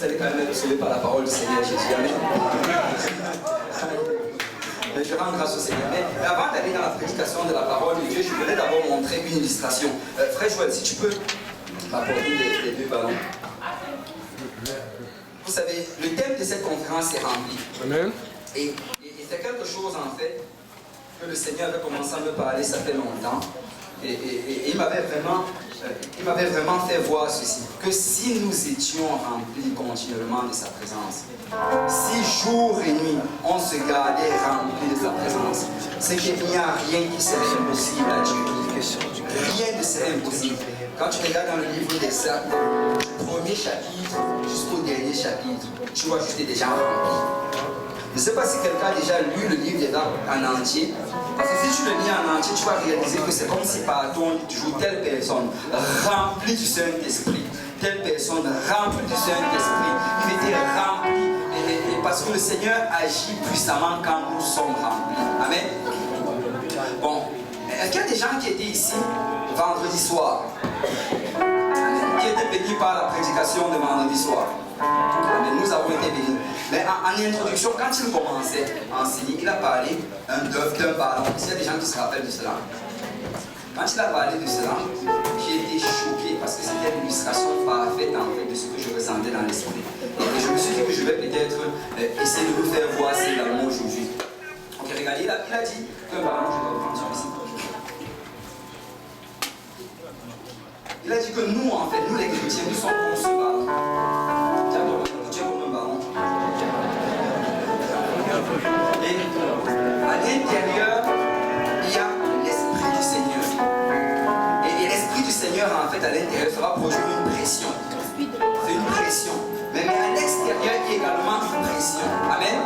allez quand même être sauvés par la parole du Seigneur Jésus. Amen. Mais je rends grâce au Seigneur. Mais avant d'aller dans la prédication de la parole de Dieu, je voulais d'abord montrer une illustration. Frère Joël, si tu peux m'apporter les deux ballons. Vous savez, le thème de cette conférence est rempli. Amen. Et c'est quelque chose en fait que le Seigneur avait commencé à me parler, ça fait longtemps. Et il m'avait vraiment fait voir ceci, que si nous étions remplis continuellement de sa présence, si jour et nuit on se gardait remplis de sa présence, c'est qu'il n'y a rien qui serait impossible à Dieu. Rien ne serait impossible. Quand tu regardes dans le livre des Actes, du premier chapitre jusqu'au dernier chapitre, tu vois que tu es déjà rempli. Je ne sais pas si quelqu'un a déjà lu le livre des Actes en entier. Parce que si tu le lis en entier, tu vas réaliser que c'est comme si pardon, toujours telle personne remplie du Saint-Esprit, telle personne remplie du Saint-Esprit, il était rempli. Et parce que le Seigneur agit puissamment quand nous sommes remplis. Amen. Bon, est-ce qu'il y a des gens qui étaient ici vendredi soir? Qui étaient bénis par la prédication de vendredi soir? Amen. Nous avons été bénis. Mais en introduction, quand il commençait à enseigner, il a parlé d'un ballon. Il y a des gens qui se rappellent de cela. Quand il a parlé de cela, j'ai été choqué parce que c'était l'illustration parfaite en fait de ce que je ressentais dans l'esprit. Et je me suis dit que je vais peut-être essayer de vous faire voir ça également aujourd'hui. Ok, regardez, il a dit qu'un ballon, je vais reprendre celui-ci. Il a dit que nous, en fait, nous les chrétiens, nous sommes comme ce ballon. Tu es comme un ballon. Et à l'intérieur, il y a l'Esprit du Seigneur. Et l'Esprit du Seigneur, en fait, à l'intérieur, ça va produire une pression. C'est une pression. Mais à l'extérieur, il y a également une pression. Amen.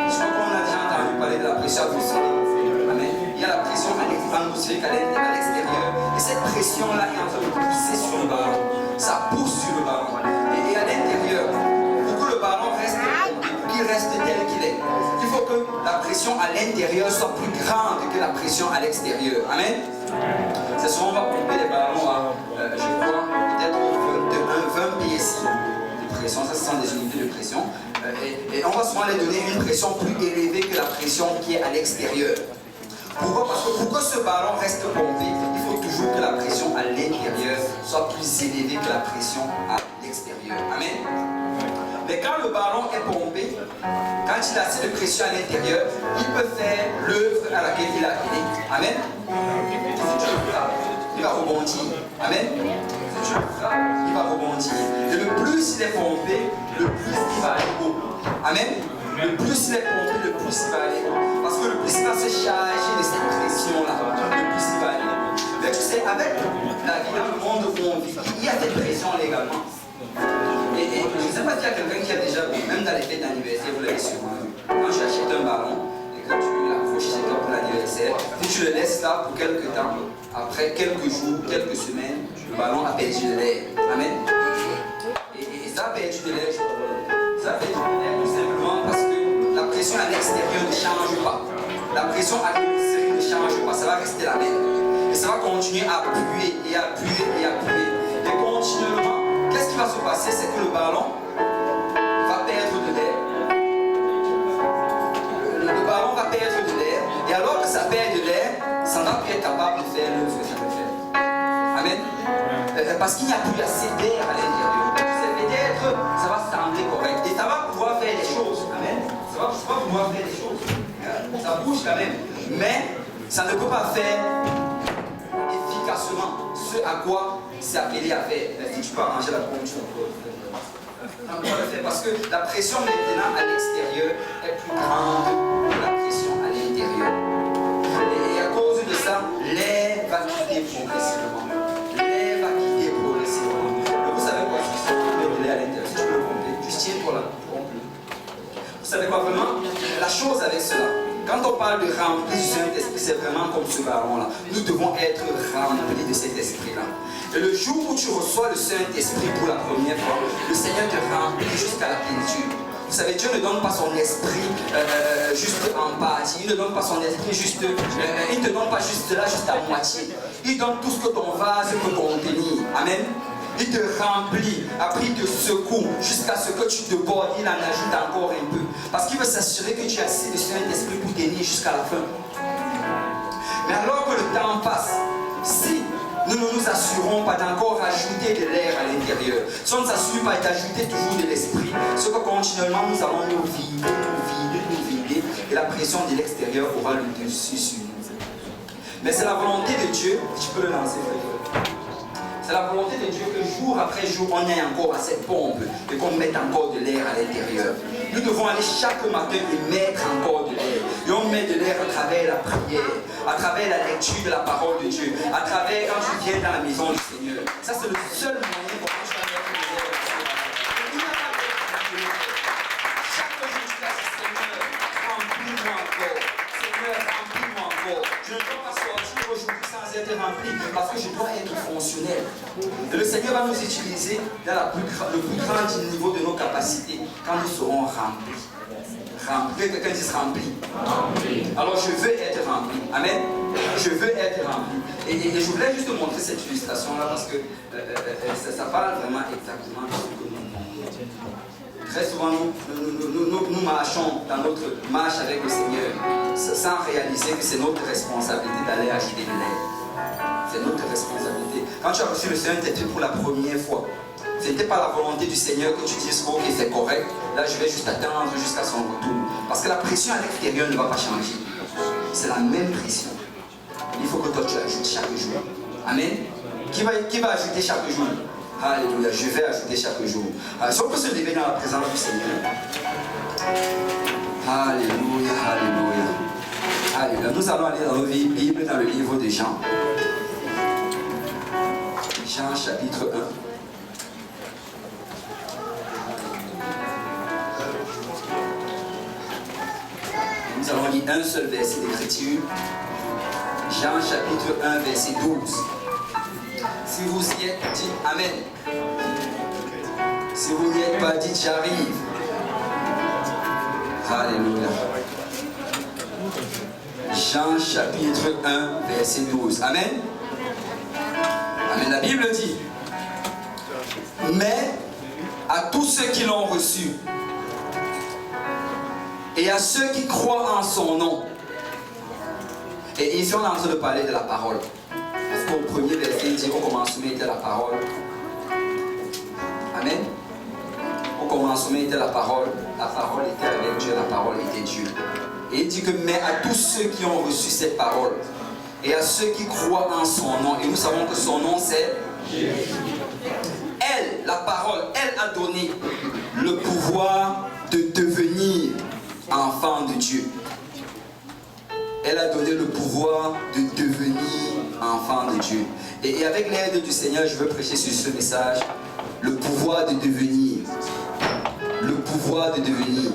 Je crois qu'on a déjà entendu parler de la pression atmosphérique. Amen. Il y a la pression atmosphérique à l'extérieur. Et cette pression-là est en train de pousser sur le ballon. Ça pousse sur le ballon. Et à l'intérieur, pour que le ballon reste qu'il reste tel qu'il est, il faut que la pression à l'intérieur soit plus grande que la pression à l'extérieur. Amen. C'est souvent on va pomper les ballons à, je crois, peut-être de 20 PSI de pression. Ça, ce sont des unités de pression. Et on va souvent les donner une pression plus élevée que la pression qui est à l'extérieur. Pourquoi? Parce que pour que ce ballon reste pompé, il faut toujours que la pression à l'intérieur soit plus élevée que la pression à l'extérieur. Amen. Mais quand le ballon est pompé, quand il a assez de pression à l'intérieur, il peut faire l'œuvre à laquelle il a appelé. Amen. Il va rebondir. Amen. Il va rebondir. Et le plus il est pompé, le plus il va aller haut. Amen. Le plus il est pompé, le plus il va aller haut. Parce que le plus il va se charger de cette pression-là, le plus il va aller haut. Mais tu sais, avec la vie dans le monde où on vit, il y a des pressions légalement. Et je ne sais pas s'il y a quelqu'un qui a déjà vu, même dans les fêtes d'anniversaire, vous l'avez sûrement vu. Quand tu achètes un ballon et que tu l'approches chez toi pour l'anniversaire, si tu le laisses là pour quelques temps, après quelques jours, quelques semaines, le ballon a perdu de l'air. Amen. Et ça a perdu de l'air. Ça a perdu de l'air tout simplement parce que la pression à l'extérieur ne change pas. La pression à l'extérieur ne change pas, ça va rester la même. Et ça va continuer à appuyer et appuyer et appuyer. Et continuellement, qu'est-ce qui va se passer? C'est que le ballon va perdre de l'air. Le ballon va perdre de l'air. Et alors que ça perd de l'air, ça va plus être capable de faire l'œuvre que ça veut faire. Amen. Parce qu'il n'y a plus assez d'air à l'intérieur. Peut-être ça va sembler correct. Et ça va pouvoir faire des choses. Amen. Ça va pouvoir faire des choses. Ça bouge quand même. Mais ça ne peut pas faire efficacement ce à quoi c'est appelé à faire. Si tu peux arranger la pompe, tu peux le faire. Parce que la pression maintenant à l'extérieur est plus grande que la pression à l'intérieur. Et à cause de ça, l'air va quitter progressivement. L'air va quitter progressivement. Et vous savez quoi? Si tu peux de l'air à l'intérieur, si tu peux le pomper, tu tiens pour la pompe. Vous savez quoi vraiment? La chose avec cela, quand on parle de remplir du Saint-Esprit, c'est vraiment comme ce ballon-là. Nous devons être remplis de cet esprit-là. Et le jour où tu reçois le Saint-Esprit pour la première fois, le Seigneur te remplit jusqu'à la plénitude. Vous savez, Dieu ne donne pas son esprit juste en partie. Il ne donne pas son esprit juste... il ne te donne pas juste là, juste à moitié. Il donne tout ce que ton vase peut contenir. Amen. il te remplit, après il te secoue jusqu'à ce que tu te bordes, il en ajoute encore un peu. Parce qu'il veut s'assurer que tu as assez de Saint-Esprit pour tenir jusqu'à la fin. Mais alors que le temps passe, si nous ne nous assurons pas d'encore ajouter de l'air à l'intérieur, si on ne s'assure pas d'ajouter toujours de l'esprit, ce que continuellement nous allons nous vider, et la pression de l'extérieur aura le dessus sur nous. Mais c'est la volonté de Dieu, tu peux le lancer, frère. C'est la volonté de Dieu que jour après jour, on ait encore à cette pompe et qu'on mette encore de l'air à l'intérieur. Nous devons aller chaque matin et mettre encore de l'air. Et on met de l'air à travers la prière, à travers la lecture de la parole de Dieu, à travers quand tu viens dans la maison du Seigneur. Ça, c'est le seul moyen pour que tu vas mettre de l'air. Chaque jour, tu dis à ce Seigneur, remplis-moi encore. Seigneur, remplis-moi encore. Je ne dois pas sortir aujourd'hui sans être rempli, parce que je dois être fonctionnel. Et le Seigneur va nous utiliser dans le plus grand niveau de nos capacités, quand nous serons remplis. Remplis, quelqu'un dise rempli. Alors je veux être rempli. Amen. Je veux être rempli. Et je voulais juste te montrer cette illustration-là, parce que ça parle vraiment exactement de ce que nous demandons. Très souvent, nous marchons dans notre marche avec le Seigneur sans réaliser que c'est notre responsabilité d'aller acheter de l'air. C'est notre responsabilité. Quand tu as reçu le Seigneur, c'était pour la première fois. Ce n'était pas la volonté du Seigneur que tu dises ok, c'est correct. Là, je vais juste attendre jusqu'à son retour. Parce que la pression à l'extérieur ne va pas changer. C'est la même pression. Il faut que toi tu ajoutes chaque jour. Amen. Qui va ajouter chaque jour? Alléluia, je vais ajouter chaque jour. Si on peut se lever dans la présence du Seigneur. Alléluia, alléluia. Alléluia. Nous allons aller dans nos Bibles, dans le livre de Jean. Jean chapitre 1. Nous allons lire un seul verset d'écriture. Jean chapitre 1, verset 12. Si vous y êtes, dites Amen. Si vous n'y êtes pas, dites j'arrive. Alléluia. Jean chapitre 1, verset 12. Amen. Amen. La Bible dit, mais à tous ceux qui l'ont reçu et à ceux qui croient en son nom. Et ici on est en train de parler de la parole. Parce qu'au premier verset, il dit au commencement était la parole. Amen. Au commencement était la parole était avec Dieu, la parole était Dieu. Et il dit que mais à tous ceux qui ont reçu cette parole et à ceux qui croient en son nom, et nous savons que son nom c'est Jésus. Elle, la parole, elle a donné le pouvoir de devenir enfant de Dieu. Elle a donné le pouvoir de devenir enfant de Dieu. Et avec l'aide du Seigneur, je veux prêcher sur ce message. Le pouvoir de devenir. Le pouvoir de devenir.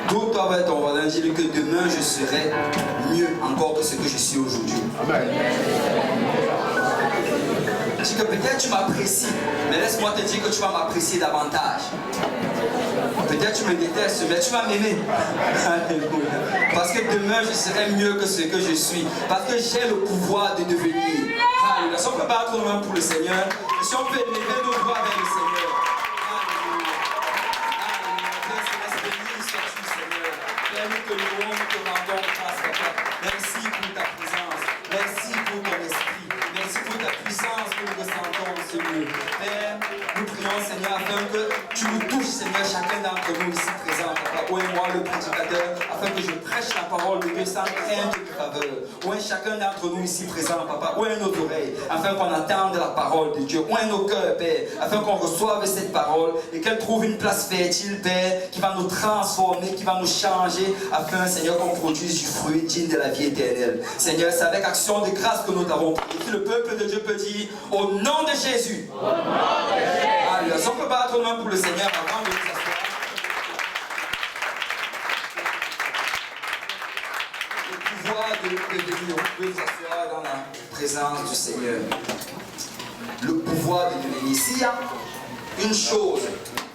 Tout toi va ton voisin dire que demain je serai mieux encore que ce que je suis aujourd'hui. Amen. Dis que peut-être tu m'apprécies, mais laisse-moi te dire que tu vas m'apprécier davantage. Peut-être tu me détestes, mais tu vas m'aimer. Alléluia. Parce que demain je serai mieux que ce que je suis. Parce que j'ai le pouvoir de devenir. Alléluia. Si on peut battre nos mains pour le Seigneur, et si on peut lever nos voix vers le Seigneur. Alléluia. Alléluia. Béni sois-tu, Seigneur. Père, nous te louons, nous te rendons grâce, Papa. Merci pour ta présence. Merci pour ton esprit. Merci pour ta puissance que nous ressentons en ce lieu. Père, nous prions, Seigneur, afin que tu nous touches, Seigneur, chacun d'entre nous ici présents, Papa. Où est moi, le prédicateur, afin que je prêche la parole de Dieu sans crainte de faveur. Où est chacun d'entre nous ici présents, Papa. Où est nos oreilles, afin qu'on entende la parole de Dieu. Où est nos cœurs, Père, afin qu'on reçoive cette parole et qu'elle trouve une place fertile, Père, qui va nous transformer, qui va nous changer, afin, Seigneur, qu'on produise du fruit digne de la vie éternelle. Seigneur, c'est avec action de grâce que nous t'avons prié. Si le peuple de Dieu peut dire, au nom de Jésus. Au nom de Jésus. Alléluia. Si on peut battre nos mains pour le Seigneur avant de nous asseoir. Le pouvoir de devenir, on peut s'asseoir dans la présence du Seigneur. Le pouvoir de devenir. S'il y a une chose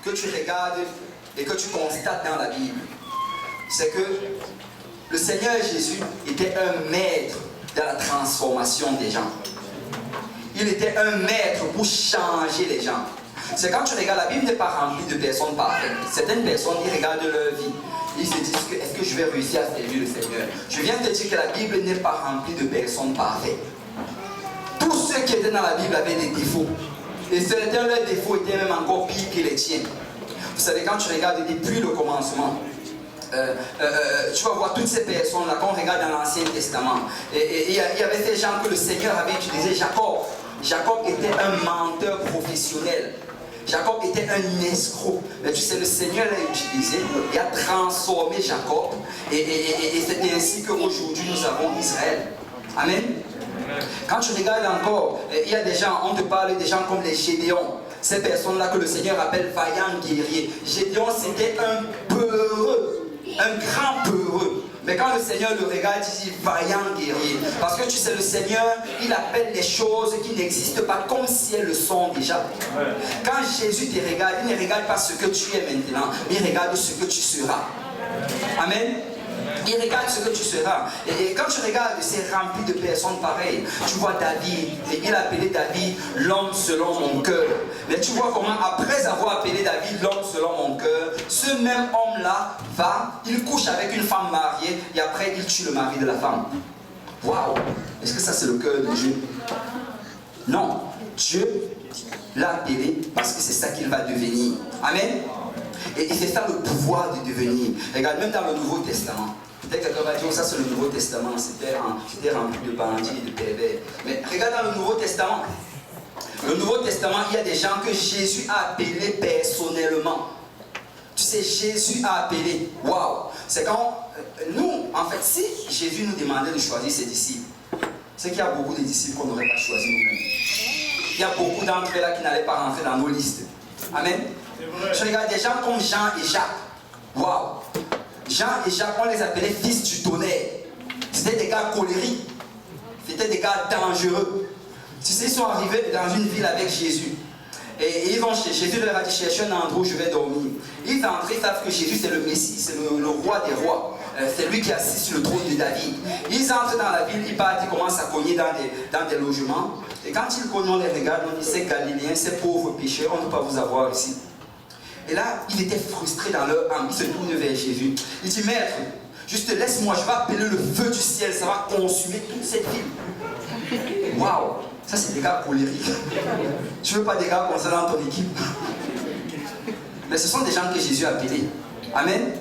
que tu regardes et que tu constates dans la Bible, c'est que le Seigneur Jésus était un maître dans la transformation des gens. il était un maître pour changer les gens. C'est quand tu regardes, la Bible n'est pas remplie de personnes parfaites. Certaines personnes, ils regardent leur vie. Ils se disent, est-ce que je vais réussir à servir le Seigneur? Je viens de te dire que la Bible n'est pas remplie de personnes parfaites. Tous ceux qui étaient dans la Bible avaient des défauts. Et certains, leurs défauts étaient même encore pires que les tiens. Vous savez, quand tu regardes depuis le commencement, tu vas voir toutes ces personnes-là, quand on regarde dans l'Ancien Testament. Et il y avait ces gens que le Seigneur avait utilisé. Jacob. Jacob était un menteur professionnel. Jacob était un escroc. Mais tu sais, le Seigneur l'a utilisé. Il a transformé Jacob. Et c'est ainsi qu'aujourd'hui nous avons Israël. Amen. Quand tu regardes encore, il y a des gens, on te parle des gens comme les Gédéons. Ces personnes-là que le Seigneur appelle vaillants guerriers. Gédéon, c'était un peureux, un grand peureux. Mais quand le Seigneur le regarde, il dit vaillant guerrier. Parce que tu sais, le Seigneur, il appelle les choses qui n'existent pas comme si elles le sont déjà. Quand Jésus te regarde, il ne regarde pas ce que tu es maintenant, mais il regarde ce que tu seras. Amen. Il regarde ce que tu seras. Et quand tu regardes, c'est rempli de personnes pareilles. Tu vois David, et il a appelé David l'homme selon mon cœur. Mais tu vois comment, après avoir appelé David l'homme selon mon cœur, ce même homme-là va, il couche avec une femme mariée, et après il tue le mari de la femme. Waouh! Est-ce que ça c'est le cœur de Dieu? Non. Dieu l'a appelé parce que c'est ça qu'il va devenir. Amen. Et c'est ça le pouvoir de devenir. Regarde, même dans le Nouveau Testament. Peut-être que quelqu'un va dire, ça c'est le Nouveau Testament, c'était rempli de bandits et de pervers. Mais regarde dans le Nouveau Testament. Le Nouveau Testament, il y a des gens que Jésus a appelés personnellement. Tu sais, Jésus a appelé. Waouh! C'est quand nous, en fait, si Jésus nous demandait de choisir ses disciples, c'est qu'il y a beaucoup de disciples qu'on n'aurait pas choisi nous-mêmes. Il y a beaucoup d'entre eux là qui n'allaient pas rentrer dans nos listes. Amen. Je regarde des gens comme Jean et Jacques. Waouh! Jean et Jacques, on les appelait fils du tonnerre. C'était des gars colériques. C'était des gars dangereux. Tu sais, ils sont arrivés dans une ville avec Jésus. Et ils vont chez Jésus, leur a dit, cherchez un endroit où je vais dormir. Ils entrent, ils savent que Jésus c'est le Messie, c'est le roi des rois. C'est lui qui est assis sur le trône de David. Ils entrent dans la ville, ils partent, ils commencent à cogner dans des logements. Et quand ils cognent, on les regarde, on dit, ces Galiléens, ces pauvres pécheurs, on ne peut pas vous avoir ici. Et là, ils étaient frustrés dans leur âme. Ils se tournent vers Jésus. Il dit, maître, juste laisse-moi, je vais appeler le feu du ciel, ça va consumer toute cette ville. Waouh! Ça, c'est des gars colériques. Tu ne veux pas des gars comme ça dans ton équipe? Mais ce sont des gens que Jésus a appelés. Amen.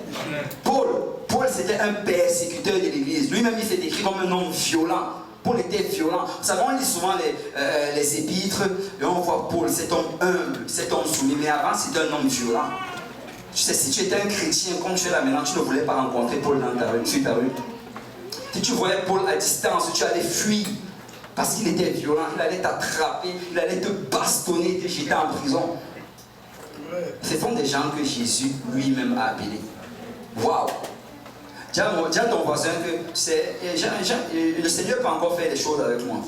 Paul, c'était un persécuteur de l'église. Lui-même, il s'est décrit comme un homme violent. Paul était violent. Vous savez, on lit souvent les épîtres et on voit Paul, cet homme humble, cet homme soumis. Mais avant, c'était un homme violent. Tu sais, si tu étais un chrétien, comme tu es là maintenant, tu ne voulais pas rencontrer Paul dans ta rue, sur ta rue. Si tu voyais Paul à distance, tu allais fuir. Parce qu'il était violent, il allait t'attraper, il allait te bastonner, te jeter en prison. Ce sont des gens que Jésus lui-même a appelés. Waouh! Dis à ton voisin que le Seigneur peut encore faire des choses avec moi.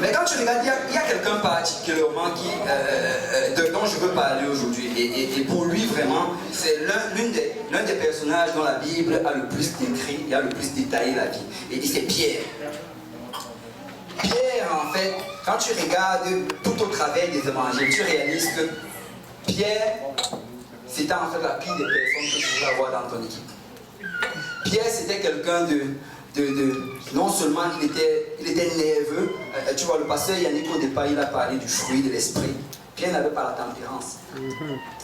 Mais quand tu regardes, il y a quelqu'un particulièrement dont je veux parler aujourd'hui. Et pour lui, vraiment, c'est l'un des personnages dont la Bible a le plus décrit et a le plus détaillé la vie. Et c'est Pierre. Pierre, en fait, quand tu regardes tout au travers des évangiles, tu réalises que Pierre, c'était en fait la pire des personnes que tu voulais avoir dans ton équipe. Pierre, c'était quelqu'un non seulement il était nerveux, tu vois, le pasteur Yannick au départ, il a parlé du fruit de l'esprit. Pierre n'avait pas la tempérance.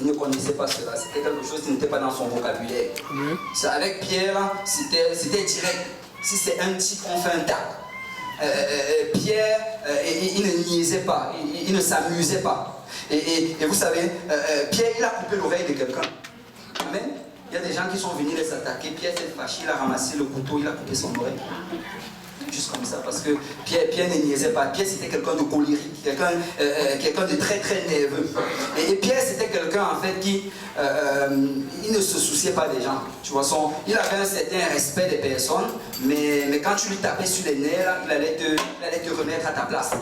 Il ne connaissait pas cela. C'était quelque chose qui n'était pas dans son vocabulaire. Avec Pierre, c'était direct. Si c'est un type, on fait un tac. Pierre, il ne niaisait pas, il ne s'amusait pas. Et vous savez, Pierre, il a coupé l'oreille de quelqu'un. Amen. Il y a des gens qui sont venus les attaquer. Pierre s'est fâché, il a ramassé le couteau, il a coupé son oreille. Juste comme ça, parce que Pierre ne niaisait pas. Pierre, c'était quelqu'un de colérique, quelqu'un de très très nerveux. Et Pierre, c'était quelqu'un en fait qui il ne se souciait pas des gens. Tu vois, il avait un certain respect des personnes, mais quand tu lui tapais sur les nerfs, il allait te remettre à ta place.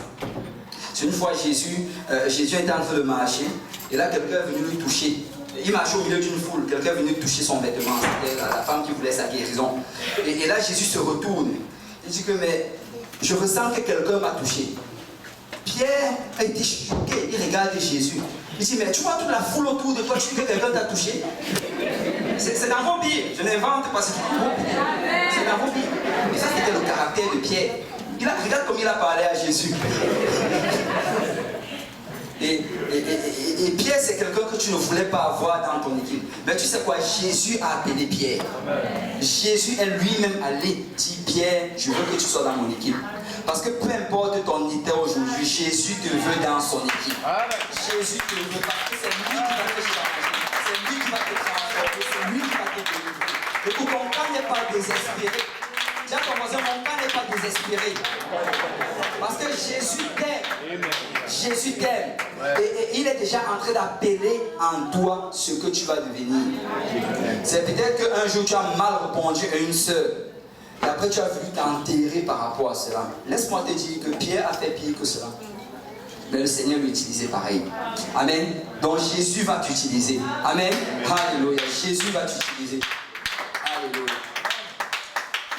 C'est une fois Jésus était en train de marcher, et là quelqu'un est venu lui toucher. Il marchait au milieu d'une foule, quelqu'un est venu toucher son vêtement, c'était la femme qui voulait sa guérison. Et là Jésus se retourne. Il dit que, mais je ressens que quelqu'un m'a touché. Pierre a été choqué, il regarde Jésus. Il dit, mais tu vois toute la foule autour de toi, tu dis que quelqu'un t'a touché? C'est dans vos Bibles, je n'invente pas, c'est dans vos Bibles. C'est dans vos Bibles. Et ça, c'était le caractère de Pierre. Regarde comme il a parlé à Jésus. Et Pierre, c'est quelqu'un que tu ne voulais pas avoir dans ton équipe. Mais tu sais quoi, Jésus a appelé Pierre. Jésus est lui-même allé dire, Pierre, je veux que tu sois dans mon équipe. Parce que peu importe ton état aujourd'hui, Jésus te veut dans son équipe. Jésus te veut parce que c'est lui qui va te changer. C'est lui qui va te transformer. C'est lui qui va te délivrer. Écoute, ton cas n'est pas désespéré. Dis à ton voisin, mon cas n'est pas désespéré. Parce que Jésus t'aime. Jésus t'aime. Et il est déjà en train d'appeler en toi ce que tu vas devenir. C'est peut-être qu'un jour tu as mal répondu à une sœur. Et après tu as voulu t'enterrer par rapport à cela. Laisse-moi te dire que Pierre a fait pire que cela. Mais le Seigneur l'utilisait pareil. Amen. Donc Jésus va t'utiliser. Amen. Alléluia. Jésus va t'utiliser. Alléluia.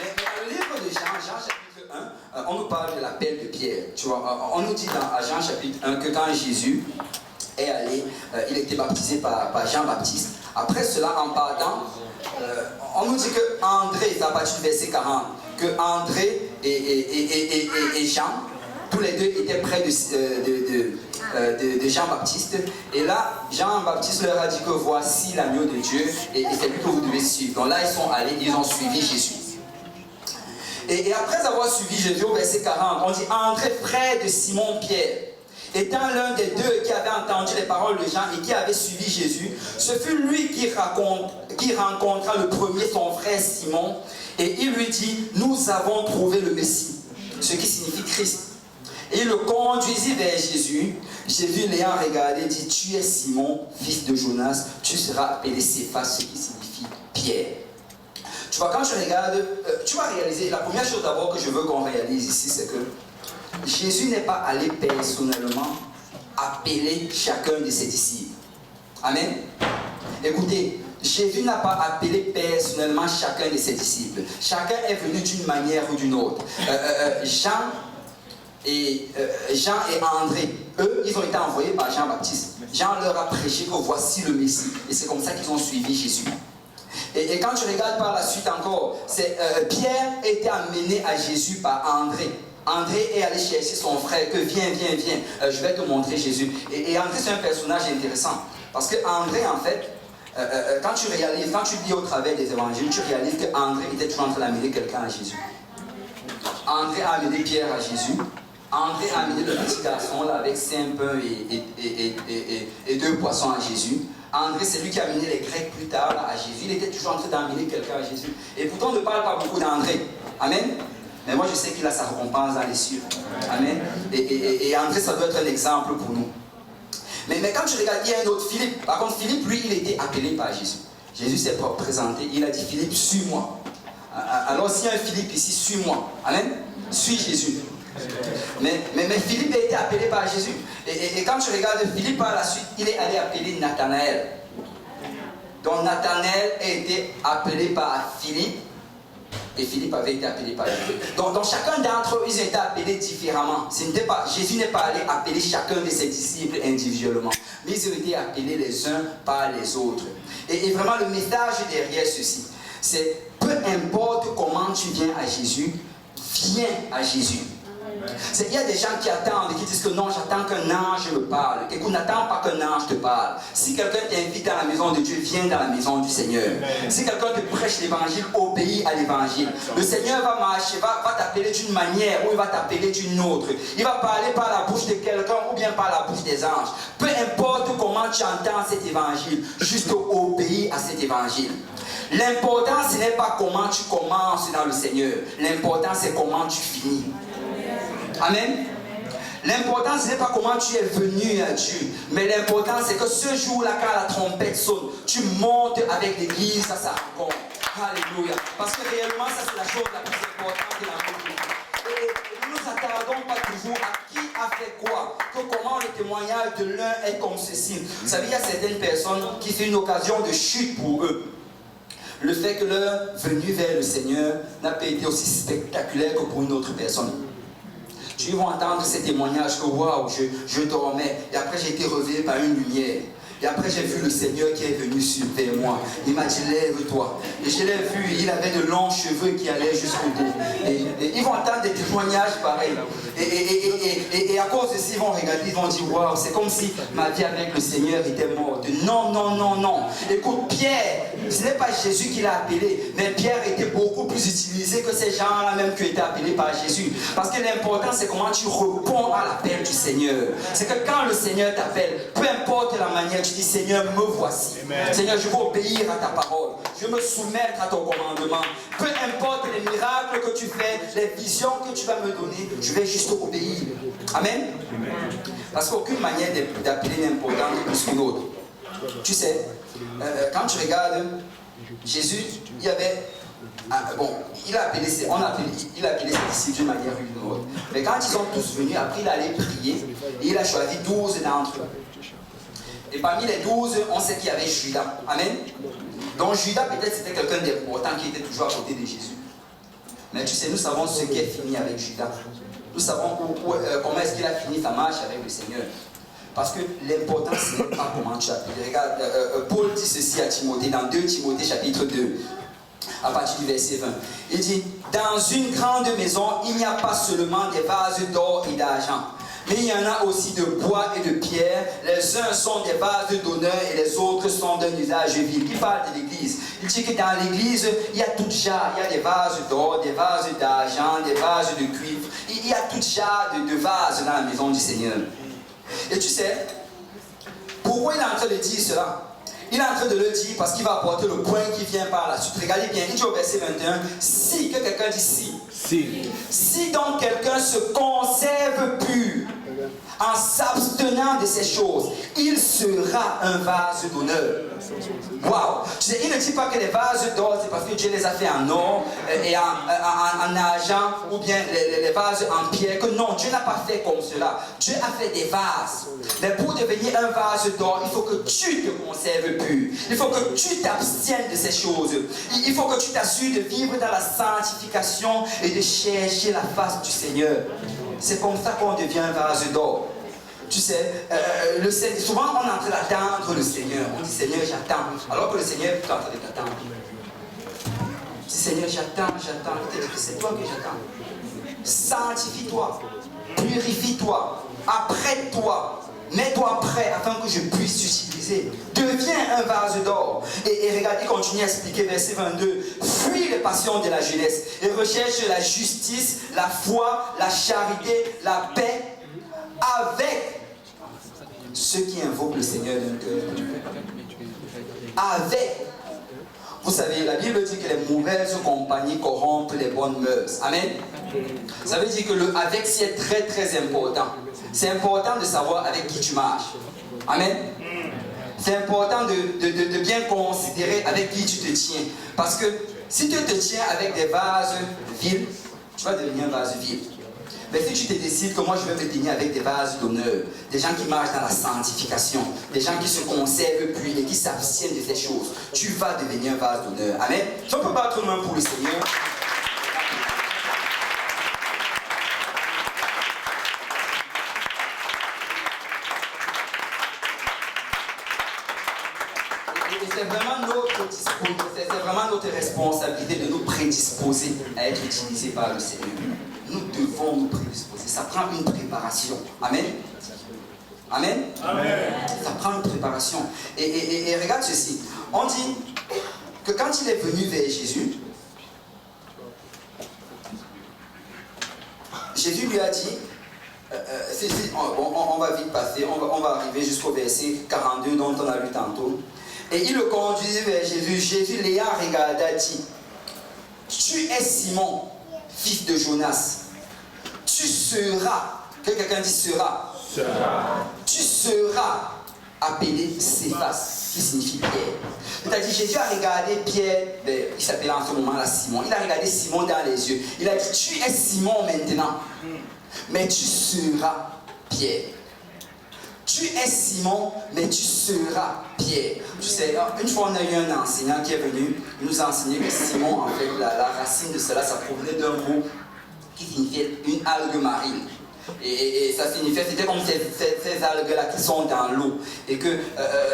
Mais le livre de Jean chapitre 1, on nous parle de l'appel de Pierre. Tu vois, on nous dit à Jean chapitre 1 que quand Jésus est allé, il était baptisé par Jean-Baptiste. Après cela, en partant, on nous dit que André, ça va du verset 40, que André et Jean, tous les deux étaient près de Jean-Baptiste. Et là, Jean-Baptiste leur a dit que voici l'agneau de Dieu et c'est lui que vous devez suivre. Donc là, ils sont allés, ils ont suivi Jésus. Et après avoir suivi Jésus au verset 40, on dit André, frère de Simon-Pierre, étant l'un des deux qui avait entendu les paroles de Jean et qui avait suivi Jésus, ce fut lui qui rencontra le premier son frère Simon et il lui dit, nous avons trouvé le Messie, ce qui signifie Christ. Et il le conduisit vers Jésus. Jésus l'ayant regardé dit, tu es Simon, fils de Jonas, tu seras appelé Céphas, ce qui signifie Pierre. Tu vois, quand tu regardes, tu vas réaliser, la première chose d'abord que je veux qu'on réalise ici, c'est que Jésus n'est pas allé personnellement appeler chacun de ses disciples. Amen. Écoutez, Jésus n'a pas appelé personnellement chacun de ses disciples. Chacun est venu d'une manière ou d'une autre. Jean et André, eux, ils ont été envoyés par Jean-Baptiste. Jean leur a prêché que voici le Messie. Et c'est comme ça qu'ils ont suivi Jésus. Et quand tu regardes par la suite encore, Pierre a été amené à Jésus par André. André est allé chercher son frère, que viens, je vais te montrer Jésus. Et André, c'est un personnage intéressant. Parce que André, en fait, quand tu réalises, quand tu lis au travers des évangiles, tu réalises que André était toujours en train d'amener quelqu'un à Jésus. André a amené Pierre à Jésus. André a amené le petit garçon là, avec 5 pains et 2 poissons à Jésus. André, c'est lui qui a amené les Grecs plus tard là, à Jésus. Il était toujours en train d'amener quelqu'un à Jésus. Et pourtant, on ne parle pas beaucoup d'André. Amen. Mais moi, je sais qu'il a sa récompense dans les cieux. Amen. Et André, ça doit être un exemple pour nous. Mais quand tu regardes, il y a un autre, Philippe. Par contre, Philippe, lui, il était appelé par Jésus. Jésus s'est présenté. Il a dit, Philippe, suis-moi. Alors, s'il y a un Philippe ici, suis-moi. Amen. Suis Jésus. Mais Philippe a été appelé par Jésus. Et quand tu regardes Philippe par la suite, il est allé appeler Nathanaël. Donc Nathanaël a été appelé par Philippe. Et Philippe avait été appelé par Jésus. Donc chacun d'entre eux, ils étaient appelés différemment. Jésus n'est pas allé appeler chacun de ses disciples individuellement. Mais ils ont été appelés les uns par les autres. Et vraiment le message derrière ceci, c'est peu importe comment tu viens à Jésus, viens à Jésus. Il y a des gens qui attendent et qui disent que non, j'attends qu'un ange me parle. Écoute, n'attends pas qu'un ange te parle. Si quelqu'un t'invite dans la maison de Dieu, viens dans la maison du Seigneur. Si quelqu'un te prêche l'évangile, obéis à l'évangile. Le Seigneur va marcher, va t'appeler d'une manière ou il va t'appeler d'une autre. Il va parler par la bouche de quelqu'un ou bien par la bouche des anges. Peu importe comment tu entends cet évangile, juste obéis à cet évangile. L'important, ce n'est pas comment tu commences dans le Seigneur. L'important, c'est comment tu finis. Amen. L'important, ce n'est pas comment tu es venu à Dieu, mais l'important, c'est que ce jour-là, quand la trompette sonne, tu montes avec l'église à sa rencontre. Alléluia. Parce que réellement, ça, c'est la chose la plus importante de la vie. Et nous ne nous attardons pas toujours à qui a fait quoi, que comment le témoignage de l'un est comme ceci. Vous savez, il y a certaines personnes qui font une occasion de chute pour eux. le fait que leur venue vers le Seigneur n'a pas été aussi spectaculaire que pour une autre personne. Tu vas entendre ces témoignages que waouh, je dormais et après j'ai été réveillé par une lumière. Et après j'ai vu le Seigneur qui est venu vers moi. Il m'a dit lève-toi. Et je l'ai vu, il avait de longs cheveux qui allaient jusqu'au dos. Et ils vont entendre des témoignages pareils. Et à cause de ça, ils vont regarder, ils vont dire waouh, c'est comme si ma vie avec le Seigneur était morte. Non, non, non, non. Écoute, Pierre, ce n'est pas Jésus qui l'a appelé, mais Pierre était beaucoup plus utilisé que ces gens-là même qui ont été appelés par Jésus. Parce que l'important, c'est comment tu réponds à l'appel du Seigneur. C'est que quand le Seigneur t'appelle, peu importe la manière, tu dis Seigneur, me voici. Amen. Seigneur, je veux obéir à ta parole. Je veux me soumettre à ton commandement. Peu importe les miracles que tu fais, les visions que tu vas me donner, je vais juste obéir. Amen. Amen. Parce qu'aucune manière d'appeler n'est importante plus qu'une autre. Tu sais, quand tu regardes Jésus, il y avait il a appelé ses disciples d'une manière ou d'une autre. Mais quand ils sont tous venus, après il allait prier et il a choisi 12 d'entre eux. Et parmi les 12, on sait qu'il y avait Judas. Amen. Donc Judas, peut-être c'était quelqu'un d'important qui était toujours à côté de Jésus. Mais tu sais, nous savons ce qui est fini avec Judas. Nous savons comment est-ce qu'il a fini sa marche avec le Seigneur. Parce que l'important, ce n'est pas comment tu appelles. Regarde, Paul dit ceci à Timothée, dans 2 Timothée chapitre 2, à partir du verset 20. Il dit, dans une grande maison, il n'y a pas seulement des vases d'or et d'argent, mais il y en a aussi de bois et de pierre. Les uns sont des vases d'honneur et les autres sont d'un usage vil. Il parle de l'église. Il dit que dans l'église, il y a tout genre. Il y a des vases d'or, des vases d'argent, des vases de cuivre. Il y a tout genre de vases dans la maison du Seigneur. Et tu sais, pourquoi il est en train de dire cela? Il est en train de le dire parce qu'il va apporter le point qui vient par la suite. Regardez bien, il dit au verset 21, si, que quelqu'un dit si. Si donc quelqu'un se conserve pur en s'abstenant de ces choses, il sera un vase d'honneur. Waouh! Il ne dit pas que les vases d'or, c'est parce que Dieu les a fait en or et en argent ou bien les vases en pierre. Que non, Dieu n'a pas fait comme cela. Dieu a fait des vases. Mais pour devenir un vase d'or, il faut que tu te conserves pur. Il faut que tu t'abstiennes de ces choses. Il faut que tu t'assures de vivre dans la sanctification et de chercher la face du Seigneur. C'est comme ça qu'on devient un vase d'or. Tu sais, souvent on est en train d'attendre le Seigneur. On dit Seigneur, j'attends. Alors que le Seigneur est en train de t'attendre. Seigneur, j'attends. C'est toi que j'attends. Sanctifie-toi, purifie-toi, apprête-toi, mets-toi prêt afin que je puisse t'utiliser. Deviens un vase d'or. Et regarde, il continue à expliquer, verset 22. Fuis les passions de la jeunesse et recherche la justice, la foi, la charité, la paix avec ceux qui invoquent le Seigneur d'un cœur. Avec. Vous savez, la Bible dit que les mauvaises compagnies corrompent les bonnes mœurs. Amen. Ça veut dire que le avec c'est très très important. C'est important de savoir avec qui tu marches. Amen. C'est important de bien considérer avec qui tu te tiens. Parce que si tu te tiens avec des vases vides, tu vas devenir un vase vide. Mais si tu te décides que moi je vais me tenir avec des vases d'honneur, des gens qui marchent dans la sanctification, des gens qui se conservent puis et qui s'abstiennent de ces choses, tu vas devenir un vase d'honneur. Amen. Si on peut battre une main pour le Seigneur. C'est vraiment notre responsabilité de nous prédisposer à être utilisés par le Seigneur. Nous devons nous prédisposer. Ça prend une préparation. Amen. Amen. Amen. Ça prend une préparation. Et regarde ceci. On dit que quand il est venu vers Jésus, Jésus lui a dit, on va vite passer, on va arriver jusqu'au verset 42 dont on a lu tantôt. Et il le conduisait vers Jésus. Jésus l'ayant regardé dit, tu es Simon, fils de Jonas. Tu seras, que quelqu'un dit sera. Tu seras appelé Céphas, qui signifie Pierre. C'est-à-dire Jésus a regardé Pierre, il s'appelait en ce moment là Simon. Il a regardé Simon dans les yeux. Il a dit, tu es Simon maintenant, mais tu seras Pierre. Tu es Simon, mais tu seras Pierre. Tu sais, une fois on a eu un enseignant qui est venu, il nous a enseigné que Simon, en fait, la racine de cela, ça provenait d'un mot qui signifiait une algue marine. Et ça signifiait, c'était comme ces algues-là qui sont dans l'eau. Et que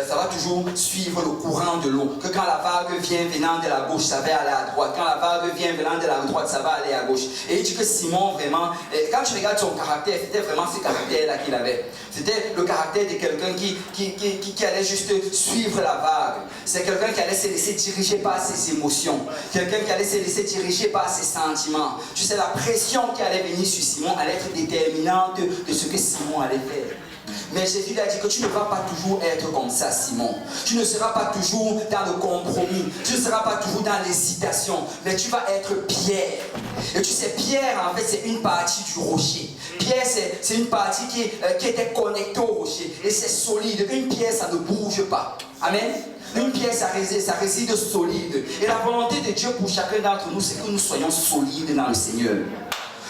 ça va toujours suivre le courant de l'eau. Que quand la vague vient venant de la gauche, ça va aller à droite. Quand la vague vient venant de la droite, ça va aller à gauche. Et il dit que Simon, vraiment, quand tu regardes son caractère, c'était vraiment ce caractère-là qu'il avait. C'était le caractère de quelqu'un qui allait juste suivre la vague. C'est quelqu'un qui allait se laisser diriger par ses émotions. Quelqu'un qui allait se laisser diriger par ses sentiments. Tu sais, la pression qui allait venir sur Simon allait être déterminante de ce que Simon allait faire. Mais Jésus lui a dit que tu ne vas pas toujours être comme ça, Simon. Tu ne seras pas toujours dans le compromis. Tu ne seras pas toujours dans l'hésitation. Mais tu vas être Pierre. Et tu sais, Pierre, en fait, c'est une partie du rocher. Pierre, c'est une partie qui était connectée au rocher. Et c'est solide. Une pierre, ça ne bouge pas. Amen. Une pierre, ça réside solide. Et la volonté de Dieu pour chacun d'entre nous, c'est que nous soyons solides dans le Seigneur.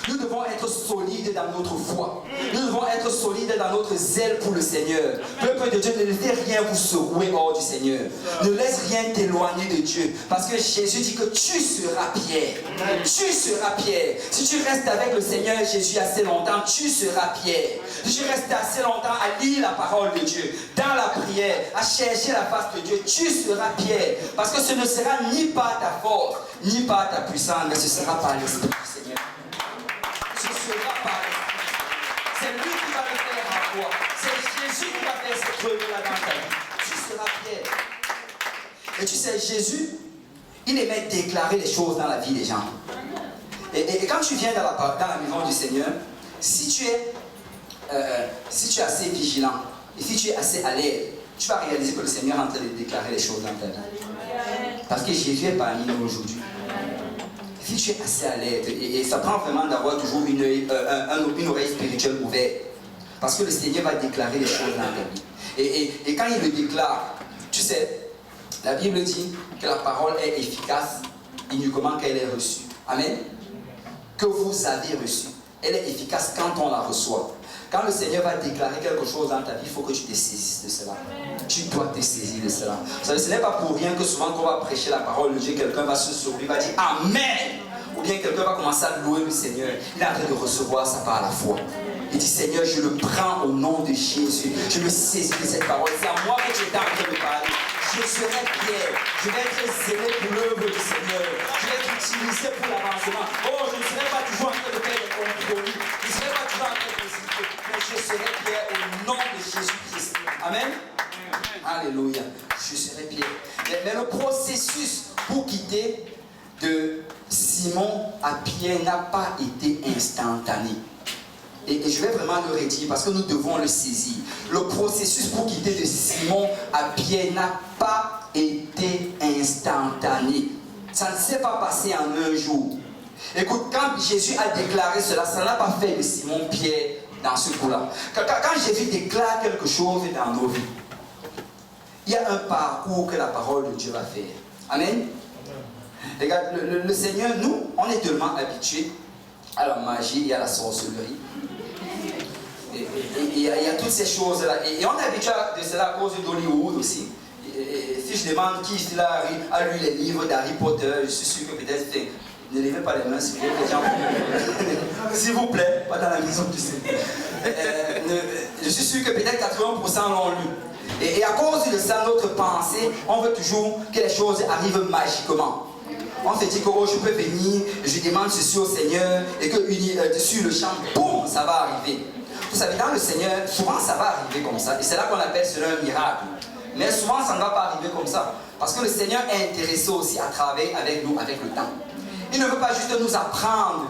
Nous devons être solides dans notre foi. Nous devons être solides dans notre zèle pour le Seigneur. Peuple de Dieu, ne laissez rien vous secouer hors du Seigneur. Ne laisse rien t'éloigner de Dieu. Parce que Jésus dit que tu seras Pierre. Tu seras Pierre. Si tu restes avec le Seigneur Jésus assez longtemps, tu seras Pierre. Si tu restes assez longtemps à lire la parole de Dieu, dans la prière, à chercher la face de Dieu, tu seras Pierre. Parce que ce ne sera ni par ta force, ni par ta puissance, mais ce sera par l'Esprit du Seigneur. C'est lui qui va le faire en toi. C'est Jésus qui va faire cette œuvre-là dans ta vie. Tu seras Pierre. Et tu sais, Jésus, il aimait déclarer les choses dans la vie des gens. Et quand tu viens dans la maison du Seigneur, si tu es assez vigilant et si tu es assez alerte, tu vas réaliser que le Seigneur est en train de déclarer les choses dans ta vie. Parce que Jésus est parmi nous aujourd'hui. Si tu es assez alerte, et ça prend vraiment d'avoir toujours une oreille spirituelle ouverte. Parce que le Seigneur va déclarer les choses dans ta vie. Et quand il le déclare, tu sais, la Bible dit que la parole est efficace uniquement quand elle est reçue. Amen. Que vous avez reçu. Elle est efficace quand on la reçoit. Quand le Seigneur va déclarer quelque chose dans ta vie, il faut que tu te saisisses de cela. Tu dois te saisir de cela. Vous savez, ce n'est pas pour rien que souvent qu'on va prêcher la parole de Dieu, quelqu'un va se sauver, va dire Amen. Ou bien quelqu'un va commencer à louer le Seigneur. Il est en train de recevoir ça par la foi. Il dit Seigneur, je le prends au nom de Jésus. Je me saisis de cette parole. C'est à moi que tu es en train de parler. Je serai Pierre. Je vais être zélé pour l'œuvre du Seigneur. Je vais être utilisé pour l'avancement. Oh, je ne serai pas toujours en train de faire des compromis. Je ne serai pas toujours en train de hésiter. Mais je serai Pierre au nom de Jésus-Christ. Amen. Alléluia. Je serai Pierre. Mais le processus pour quitter de Simon à Pierre n'a pas été instantané. Et je vais vraiment le redire parce que nous devons le saisir. Le processus pour quitter de Simon à Pierre n'a pas été instantané. Ça ne s'est pas passé en un jour. Écoute, quand Jésus a déclaré cela, ça n'a pas fait de Simon Pierre dans ce coup-là. Quand Jésus déclare quelque chose dans nos vies, il y a un parcours que la parole de Dieu va faire. Amen. Regarde, le Seigneur, nous, on est tellement habitués à la magie et à la sorcellerie. Et il y a toutes ces choses-là. Et on est habitué de cela à cause d'Hollywood aussi. Et si je demande qui ici là a lu les livres d'Harry Potter, je suis sûr que peut-être, ne levez pas les mains, s'il vous plaît, s'il vous plaît, pas dans la maison du Seigneur. Je suis sûr que peut-être 80% l'ont lu. Et à cause de ça, notre pensée, on veut toujours que les choses arrivent magiquement. On se dit que oh, je peux venir, je demande ceci au Seigneur, et que sur le champ, boum, ça va arriver. Vous savez, dans le Seigneur, souvent ça va arriver comme ça. Et c'est là qu'on appelle cela un miracle. Mais souvent ça ne va pas arriver comme ça. Parce que le Seigneur est intéressé aussi à travailler avec nous, avec le temps. Il ne veut pas juste nous apprendre.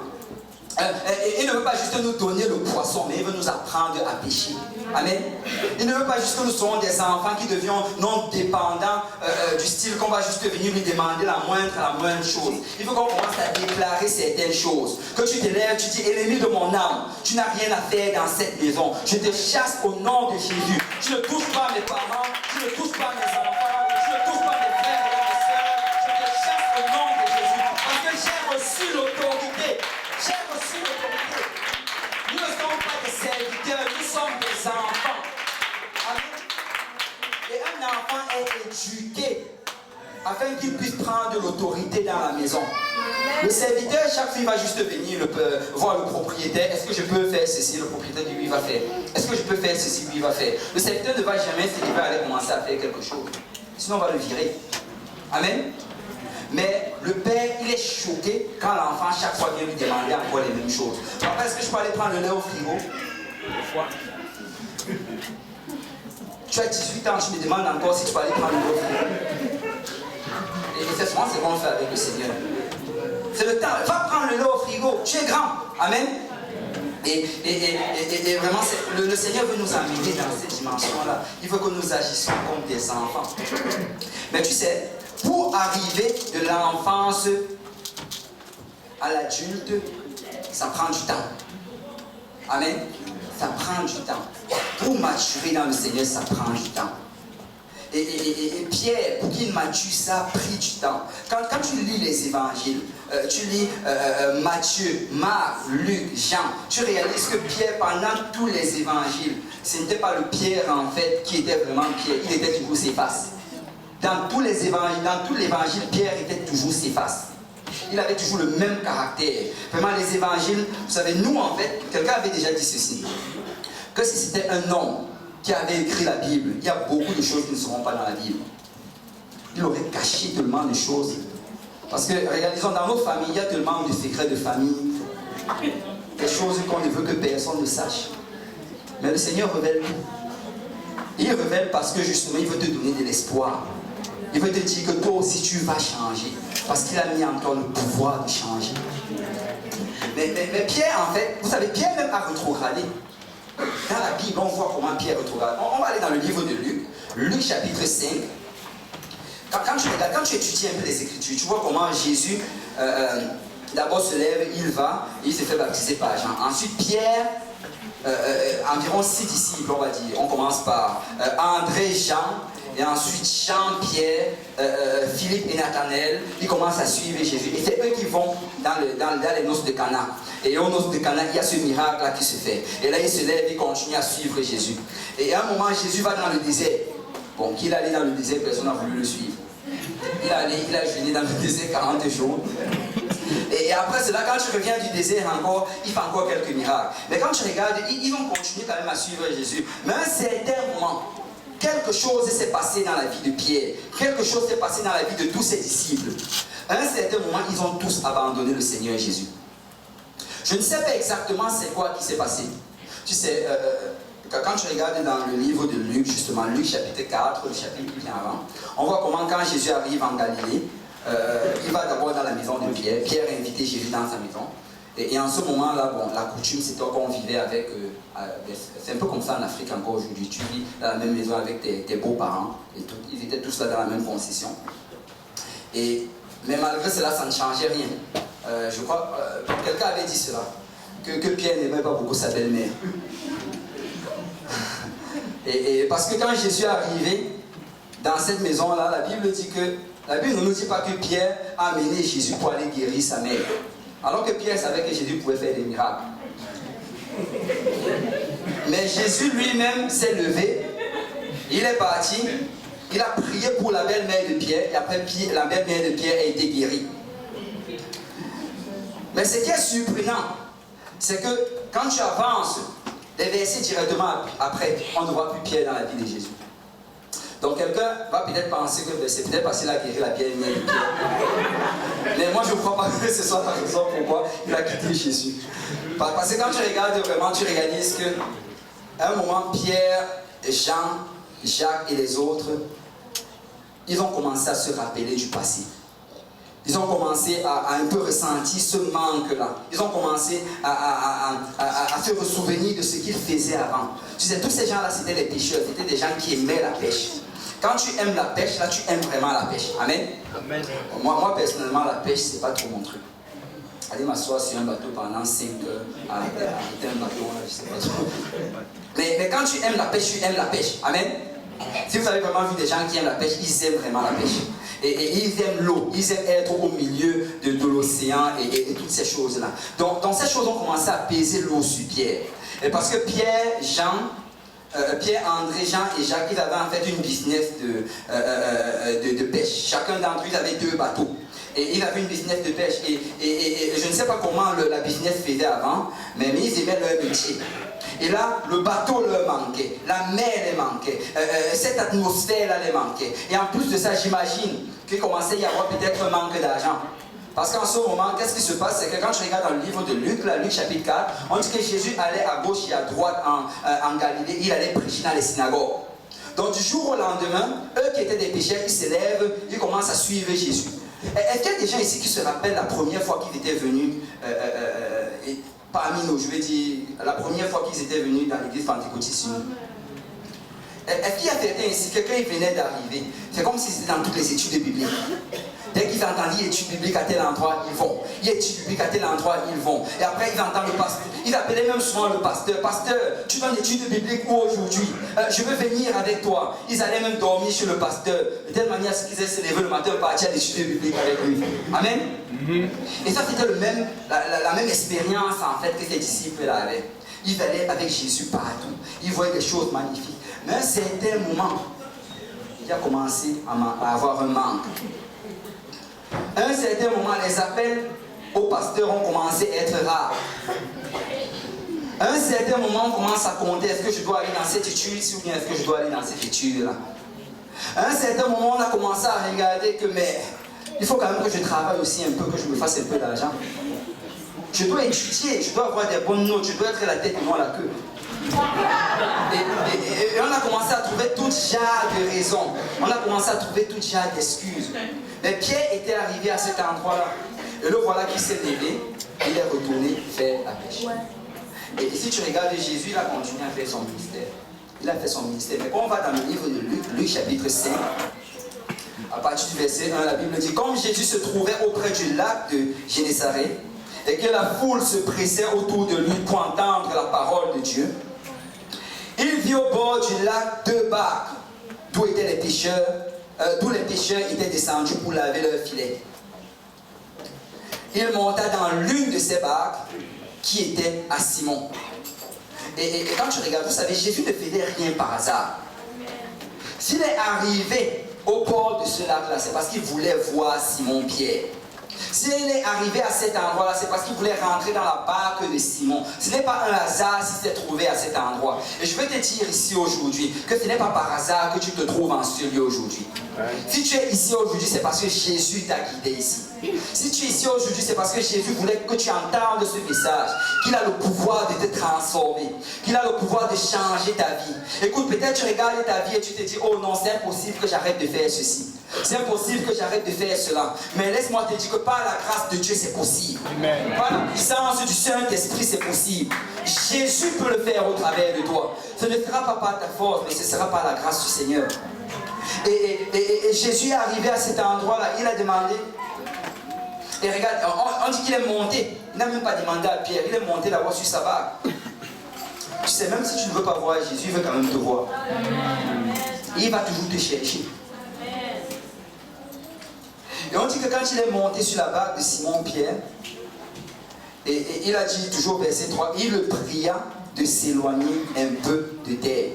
Il ne veut pas juste nous donner le poisson, mais il veut nous apprendre à pêcher. Amen. Il ne veut pas juste que nous soyons des enfants qui devions non dépendants du style qu'on va juste venir lui demander la moindre chose. Il veut qu'on commence à déclarer certaines choses. Que tu te lèves, tu dis, ennemi de mon âme, tu n'as rien à faire dans cette maison. Je te chasse au nom de Jésus. Je ne touche pas mes parents, je ne touche pas mes enfants, je ne touche pas mes frères et mes sœurs. Je te chasse au nom de Jésus. Parce que j'ai reçu l'autorité. J'ai reçu l'autorité. Nous ne sommes pas des serviteurs, nous sommes des enfants. enfant est éduqué afin qu'il puisse prendre l'autorité dans la maison. Le serviteur, chaque fois, il va juste venir voir le propriétaire. Est-ce que je peux faire ceci? Le propriétaire dit oui, il va faire. Est-ce que je peux faire ceci? Oui, il va faire. Le serviteur ne va jamais se lever aller commencer à faire quelque chose. Sinon, on va le virer. Amen. Mais le père, il est choqué quand l'enfant, chaque fois, vient lui demander encore les mêmes choses. Papa, est-ce que je peux aller prendre le lait au frigo? Fois. Tu as 18 ans, tu me demandes encore si tu peux aller prendre le lait au frigo. Et c'est souvent ce qu'on fait avec le Seigneur. C'est le temps. Va prendre le lait au frigo. Tu es grand. Amen. Et vraiment, le Seigneur veut nous amener dans cette dimension-là. Il veut que nous agissions comme des enfants. Mais tu sais, pour arriver de l'enfance à l'adulte, ça prend du temps. Amen. Ça prend du temps. Pour maturer dans le Seigneur, ça prend du temps. Et Pierre, pour qu'il mature, ça a pris du temps. Quand tu lis les évangiles, tu lis Matthieu, Marc, Luc, Jean, tu réalises que Pierre, pendant tous les évangiles, ce n'était pas le Pierre en fait qui était vraiment Pierre, il était toujours Céphas. Dans tous les évangiles, dans tout l'évangile, Pierre était toujours Céphas. Il avait toujours le même caractère. Vraiment, les évangiles, vous savez, nous en fait, quelqu'un avait déjà dit ceci, que si c'était un homme qui avait écrit la Bible, il y a beaucoup de choses qui ne seront pas dans la Bible. Il aurait caché tellement de choses. Parce que, réalisons, dans nos familles, il y a tellement de secrets de famille, des choses qu'on ne veut que personne ne sache. Mais le Seigneur révèle tout. Il révèle parce que justement, il veut te donner de l'espoir. Il veut te dire que toi aussi, tu vas changer. Parce qu'il a mis en toi le pouvoir de changer. Mais Pierre, en fait, vous savez, Pierre même a rétrogradé. Dans la Bible, on voit comment Pierre rétrograde. On va aller dans le livre de Luc, Luc chapitre 5. Quand tu regardes, quand tu étudies un peu les Écritures, tu vois comment Jésus d'abord se lève, il va, il se fait baptiser par Jean. Ensuite, Pierre, environ 6 disciples, on va dire. On commence par André, Jean, et ensuite Jean, Pierre, Philippe et Nathanaël. Ils commencent à suivre Jésus. Et c'est eux qui vont dans les noces de Cana. Et aux noces de Cana, il y a ce miracle-là qui se fait. Et là, il se lève, il continue à suivre Jésus. Et à un moment, Jésus va dans le désert. Bon, qu'il allait dans le désert, personne n'a voulu le suivre. Il a jeûné dans le désert 40 jours. Et après cela, quand tu reviens du désert encore, il fait encore quelques miracles. Mais quand tu regardes, ils ont continué quand même à suivre Jésus. Mais à un certain moment, quelque chose s'est passé dans la vie de Pierre. Quelque chose s'est passé dans la vie de tous ses disciples. À un certain moment, ils ont tous abandonné le Seigneur Jésus. Je ne sais pas exactement c'est quoi qui s'est passé. Tu sais, quand tu regardes dans le livre de Luc, justement, Luc chapitre 4, le chapitre qui vient avant, on voit comment quand Jésus arrive en Galilée, il va d'abord dans la maison de Pierre. Pierre a invité Jésus dans sa maison. Et en ce moment-là, bon, la coutume, c'était qu'on vivait avec... c'est un peu comme ça en Afrique encore aujourd'hui. Tu vis dans la même maison avec tes beaux-parents. Et tout, ils étaient tous là dans la même concession. Mais malgré cela, ça ne changeait rien. Je crois, quelqu'un avait dit cela, que Pierre n'aimait pas beaucoup sa belle-mère. et parce que quand Jésus est arrivé dans cette maison-là, la Bible dit que, la Bible ne nous dit pas que Pierre a amené Jésus pour aller guérir sa mère. Alors que Pierre savait que Jésus pouvait faire des miracles. Mais Jésus lui-même s'est levé, il est parti, il a prié pour la belle-mère de Pierre, et après la belle-mère de Pierre a été guérie. Mais ce qui est surprenant, c'est que quand tu avances les versets directement après, on ne voit plus Pierre dans la vie de Jésus. Donc quelqu'un va peut-être penser que c'est peut-être parce qu'il a guéri la belle-mère de Pierre. Mais moi je ne crois pas que ce soit la raison pourquoi il a quitté Jésus. Parce que quand tu regardes vraiment, tu réalises qu'à un moment, Pierre, Jean, Jacques et les autres, ils ont commencé à se rappeler du passé. Ils ont commencé à un peu ressentir ce manque-là. Ils ont commencé à se ressouvenir de ce qu'ils faisaient avant. Tu sais, tous ces gens-là, c'était les pêcheurs. C'était des gens qui aimaient la pêche. Quand tu aimes la pêche, là, tu aimes vraiment la pêche. Amen. Amen. Moi personnellement, la pêche, c'est pas trop mon truc. Aller m'asseoir sur un bateau pendant 5 heures, arrêter un bateau, je sais pas trop. Mais quand tu aimes la pêche, tu aimes la pêche. Amen. Si vous avez vraiment vu des gens qui aiment la pêche, ils aiment vraiment la pêche. Et ils aiment l'eau, ils aiment être au milieu de l'océan et toutes ces choses-là. Donc ces choses ont commencé à peser l'eau sur Pierre. Et parce que Pierre, Jean, Pierre, André, Jean et Jacques, ils avaient en fait une business de pêche. Chacun d'entre eux avait 2 bateaux. Et ils avaient une business de pêche. Et je ne sais pas comment la business faisait avant, mais ils aimaient leur métier. Et là, le bateau leur manquait, la mer les manquait, cette atmosphère-là les manquait. Et en plus de ça, j'imagine qu'il commençait à y avoir peut-être un manque d'argent. Parce qu'en ce moment, qu'est-ce qui se passe? C'est que quand je regarde dans le livre de Luc, Luc chapitre 4, on dit que Jésus allait à gauche et à droite en Galilée, il allait prêcher dans les synagogues. Donc du jour au lendemain, eux qui étaient des pécheurs, ils s'élèvent, ils commencent à suivre Jésus. Est-ce qu'il y a des gens ici qui se rappellent la première fois qu'ils étaient venus parmi nous, je veux dire, la première fois qu'ils étaient venus dans l'église pentecôtiste? Est-ce qu'il y a quelqu'un ici, quelqu'un venait d'arriver? C'est comme si c'était dans toutes les études bibliques. Dès qu'ils entendent études bibliques à tel endroit, ils vont. Il y a études bibliques à tel endroit, ils vont. Et après, ils entendent le pasteur. Ils appelaient même souvent le pasteur. Pasteur, tu donnes études bibliques où aujourd'hui? Je veux venir avec toi. Ils allaient même dormir chez le pasteur. De telle manière qu'ils aient se lever le matin et partir à l'étude biblique avec lui. Amen. Et ça, c'était la même expérience en fait que ces disciples-là avaient. Ils allaient avec Jésus partout. Ils voyaient des choses magnifiques. Mais à un certain moment, il a commencé à avoir un manque. À un certain moment, les appels aux pasteurs ont commencé à être rares. À un certain moment, on commence à compter, est-ce que je dois aller dans cette étude ou bien est-ce que je dois aller dans cette étude-là? À un certain moment, on a commencé à regarder que, mais il faut quand même que je travaille aussi un peu, que je me fasse un peu d'argent. Je dois étudier, je dois avoir des bonnes notes, je dois être la tête et non la queue. Et on a commencé à trouver tout genre de raisons. On a commencé à trouver tout genre d'excuses. Mais Pierre était arrivé à cet endroit-là. Et le voilà qui s'est levé. Il est retourné faire la pêche. Et si tu regardes Jésus, il a continué à faire son ministère. Il a fait son ministère. Mais quand on va dans le livre de Luc, Luc chapitre 5, à partir du verset 1, la Bible dit: comme Jésus se trouvait auprès du lac de Génézareth, et que la foule se pressait autour de lui pour entendre la parole de Dieu, il vit au bord du lac 2 barques, d'où les pêcheurs étaient descendus pour laver leurs filets. Il monta dans l'une de ces barques qui était à Simon. Et quand tu regardes, vous savez, Jésus ne faisait rien par hasard. S'il est arrivé au bord de ce lac-là, c'est parce qu'il voulait voir Simon-Pierre. S'il est arrivé à cet endroit-là, c'est parce qu'il voulait rentrer dans la barque de Simon. Ce n'est pas un hasard s'il s'est trouvé à cet endroit. Et je veux te dire ici aujourd'hui que ce n'est pas par hasard que tu te trouves en ce lieu aujourd'hui. Si tu es ici aujourd'hui, c'est parce que Jésus t'a guidé ici. Si tu es ici aujourd'hui, c'est parce que Jésus voulait que tu entendes ce message, qu'il a le pouvoir de te transformer, qu'il a le pouvoir de changer ta vie. Écoute, peut-être tu regardes ta vie et tu te dis: oh non, c'est impossible que j'arrête de faire ceci. C'est impossible que j'arrête de faire cela. Mais laisse-moi te dire que par la grâce de Dieu, c'est possible. Amen. Par la puissance du Saint-Esprit, c'est possible. Jésus peut le faire au travers de toi. Ce ne sera pas par ta force, mais ce sera par la grâce du Seigneur. Et Jésus est arrivé à cet endroit-là. Il a demandé. Et regarde, on dit qu'il est monté. Il n'a même pas demandé à Pierre. Il est monté là-bas sur sa barque. Tu sais, même si tu ne veux pas voir Jésus, il veut quand même te voir. Et il va toujours te chercher. Et on dit que quand il est monté sur la barque de Simon-Pierre, et il a dit toujours au verset 3, il le pria de s'éloigner un peu de terre.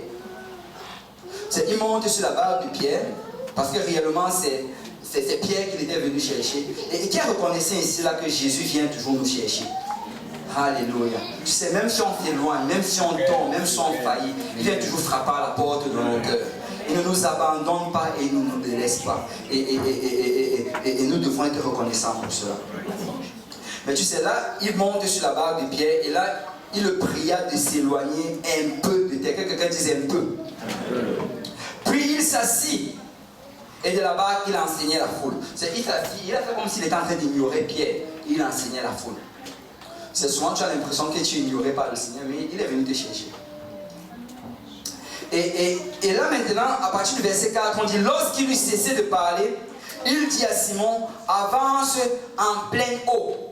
Il monte sur la barque de Pierre, parce que réellement c'est Pierre qu'il était venu chercher. Et qui reconnaissait ici là que Jésus vient toujours nous chercher? Alléluia. Tu sais, même si on s'éloigne, même si on tombe, même si on faillit, il vient toujours frapper à la porte de nos cœurs. Il ne nous abandonne pas et il ne nous délaisse pas. Et nous devons être reconnaissants pour cela. Mais tu sais, là, il monte sur la barque de Pierre et là, il le pria de s'éloigner un peu de terre. Quelqu'un disait un peu. Puis il s'assit. Et de la barque, il enseignait la foule. Il s'assit, il a fait comme s'il était en train d'ignorer Pierre. Il enseignait la foule. C'est souvent, tu as l'impression que tu es ignoré par le Seigneur, mais il est venu te chercher. Et là maintenant, à partir du verset 4, on dit: lorsqu'il eut cessé de parler, il dit à Simon: avance en pleine eau.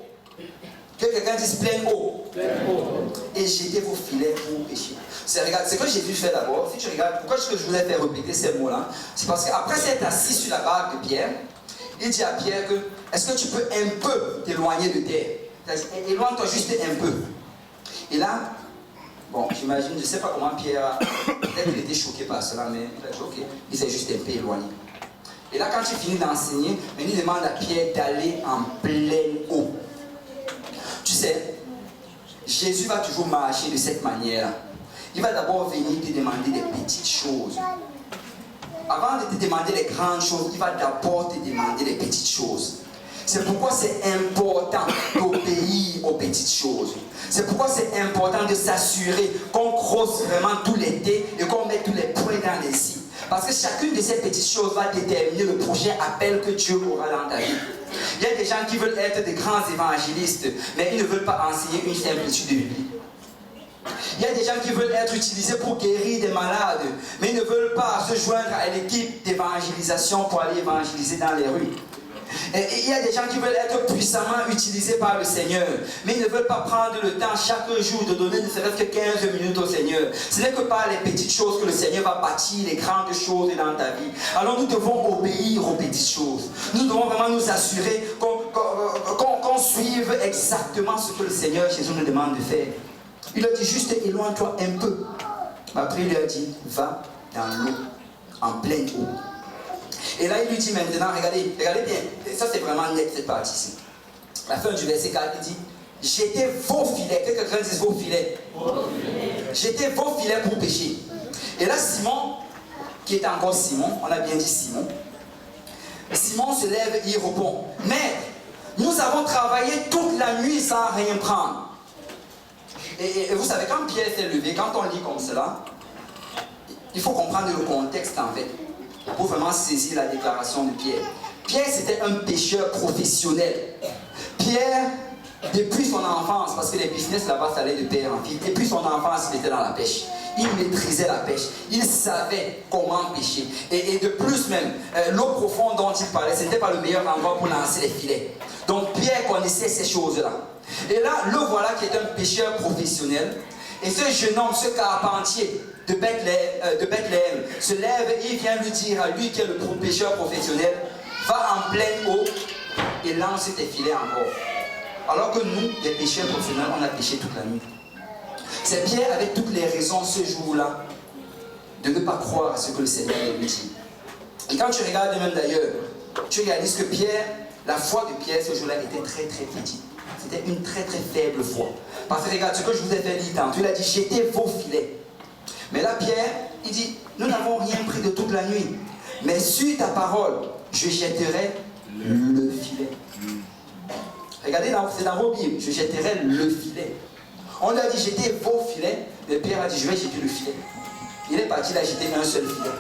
Que quelqu'un dise pleine eau. Et jetez vos filets pour pêcher. Regarde, c'est que Jésus fait d'abord. Si tu regardes, pourquoi est-ce que je voulais faire répéter ces mots-là? C'est parce qu'après s'être assis sur la barque de Pierre, il dit à Pierre que: est-ce que tu peux un peu t'éloigner de terre? Éloigne-toi juste un peu. Et là, Bon, j'imagine, je ne sais pas comment Pierre a... Peut-être qu'il était choqué par cela, mais il a dit ok, il s'est juste un peu éloigné. Et là, quand il finit d'enseigner, il demande à Pierre d'aller en pleine eau. Tu sais, Jésus va toujours marcher de cette manière. Il va d'abord venir te demander des petites choses. Avant de te demander les grandes choses, il va d'abord te demander les petites choses. C'est pourquoi c'est important d'obéir aux petites choses. C'est pourquoi c'est important de s'assurer qu'on crosse vraiment tous les dés et qu'on met tous les points dans les i. Parce que chacune de ces petites choses va déterminer le prochain appel que Dieu aura dans ta vie. Il y a des gens qui veulent être des grands évangélistes, mais ils ne veulent pas enseigner une simple étude de Bible. Il y a des gens qui veulent être utilisés pour guérir des malades, mais ils ne veulent pas se joindre à l'équipe d'évangélisation pour aller évangéliser dans les rues. Et il y a des gens qui veulent être puissamment utilisés par le Seigneur, mais ils ne veulent pas prendre le temps chaque jour de donner ne serait-ce que 15 minutes au Seigneur. Ce n'est que par les petites choses que le Seigneur va bâtir les grandes choses dans ta vie. Alors nous devons obéir aux petites choses. Nous devons vraiment nous assurer qu'on suive exactement ce que le Seigneur Jésus nous demande de faire. Il a dit juste éloigne-toi un peu. Après il lui a dit va dans l'eau, en pleine eau. Et là, il lui dit maintenant, regardez bien, ça c'est vraiment net cette partie-ci. La fin du verset 4, il dit, jetez vos filets, que quelqu'un dise vos filets. Jetez vos filets pour pêcher. Et là, Simon, qui est encore Simon, on a bien dit Simon, Simon se lève et il répond, Maître, nous avons travaillé toute la nuit sans rien prendre. Et vous savez, quand Pierre s'est levé, quand on lit comme cela, il faut comprendre le contexte en fait, pour vraiment saisir la déclaration de Pierre. Pierre, c'était un pêcheur professionnel. Pierre, depuis son enfance, parce que les business là-bas, ça allait de père en fille, depuis son enfance, il était dans la pêche. Il maîtrisait la pêche. Il savait comment pêcher. Et de plus même, l'eau profonde dont il parlait, ce n'était pas le meilleur endroit pour lancer les filets. Donc Pierre connaissait ces choses-là. Et là, le voilà qui est un pêcheur professionnel. Et ce jeune homme, ce carpentier de Bethléem, se lève et il vient lui dire à lui qui est le pêcheur professionnel, va en pleine eau et lance tes filets encore. Alors que nous, les pêcheurs professionnels, on a pêché toute la nuit. C'est Pierre avec toutes les raisons ce jour-là de ne pas croire à ce que le Seigneur lui dit. Et quand tu regardes même d'ailleurs, tu réalises que Pierre, la foi de Pierre ce jour-là était très très petite. C'était une très très faible foi. Parce que regarde ce que je vous ai fait lire tantôt. Il a dit jetez vos filets. Mais là Pierre, il dit nous n'avons rien pris de toute la nuit. Mais sur ta parole, je jetterai le filet. Regardez, c'est dans vos Bibles, je jetterai le filet. On lui a dit jetez vos filets. Mais Pierre a dit je vais jeter le filet. Il est parti, il a jeté un seul filet.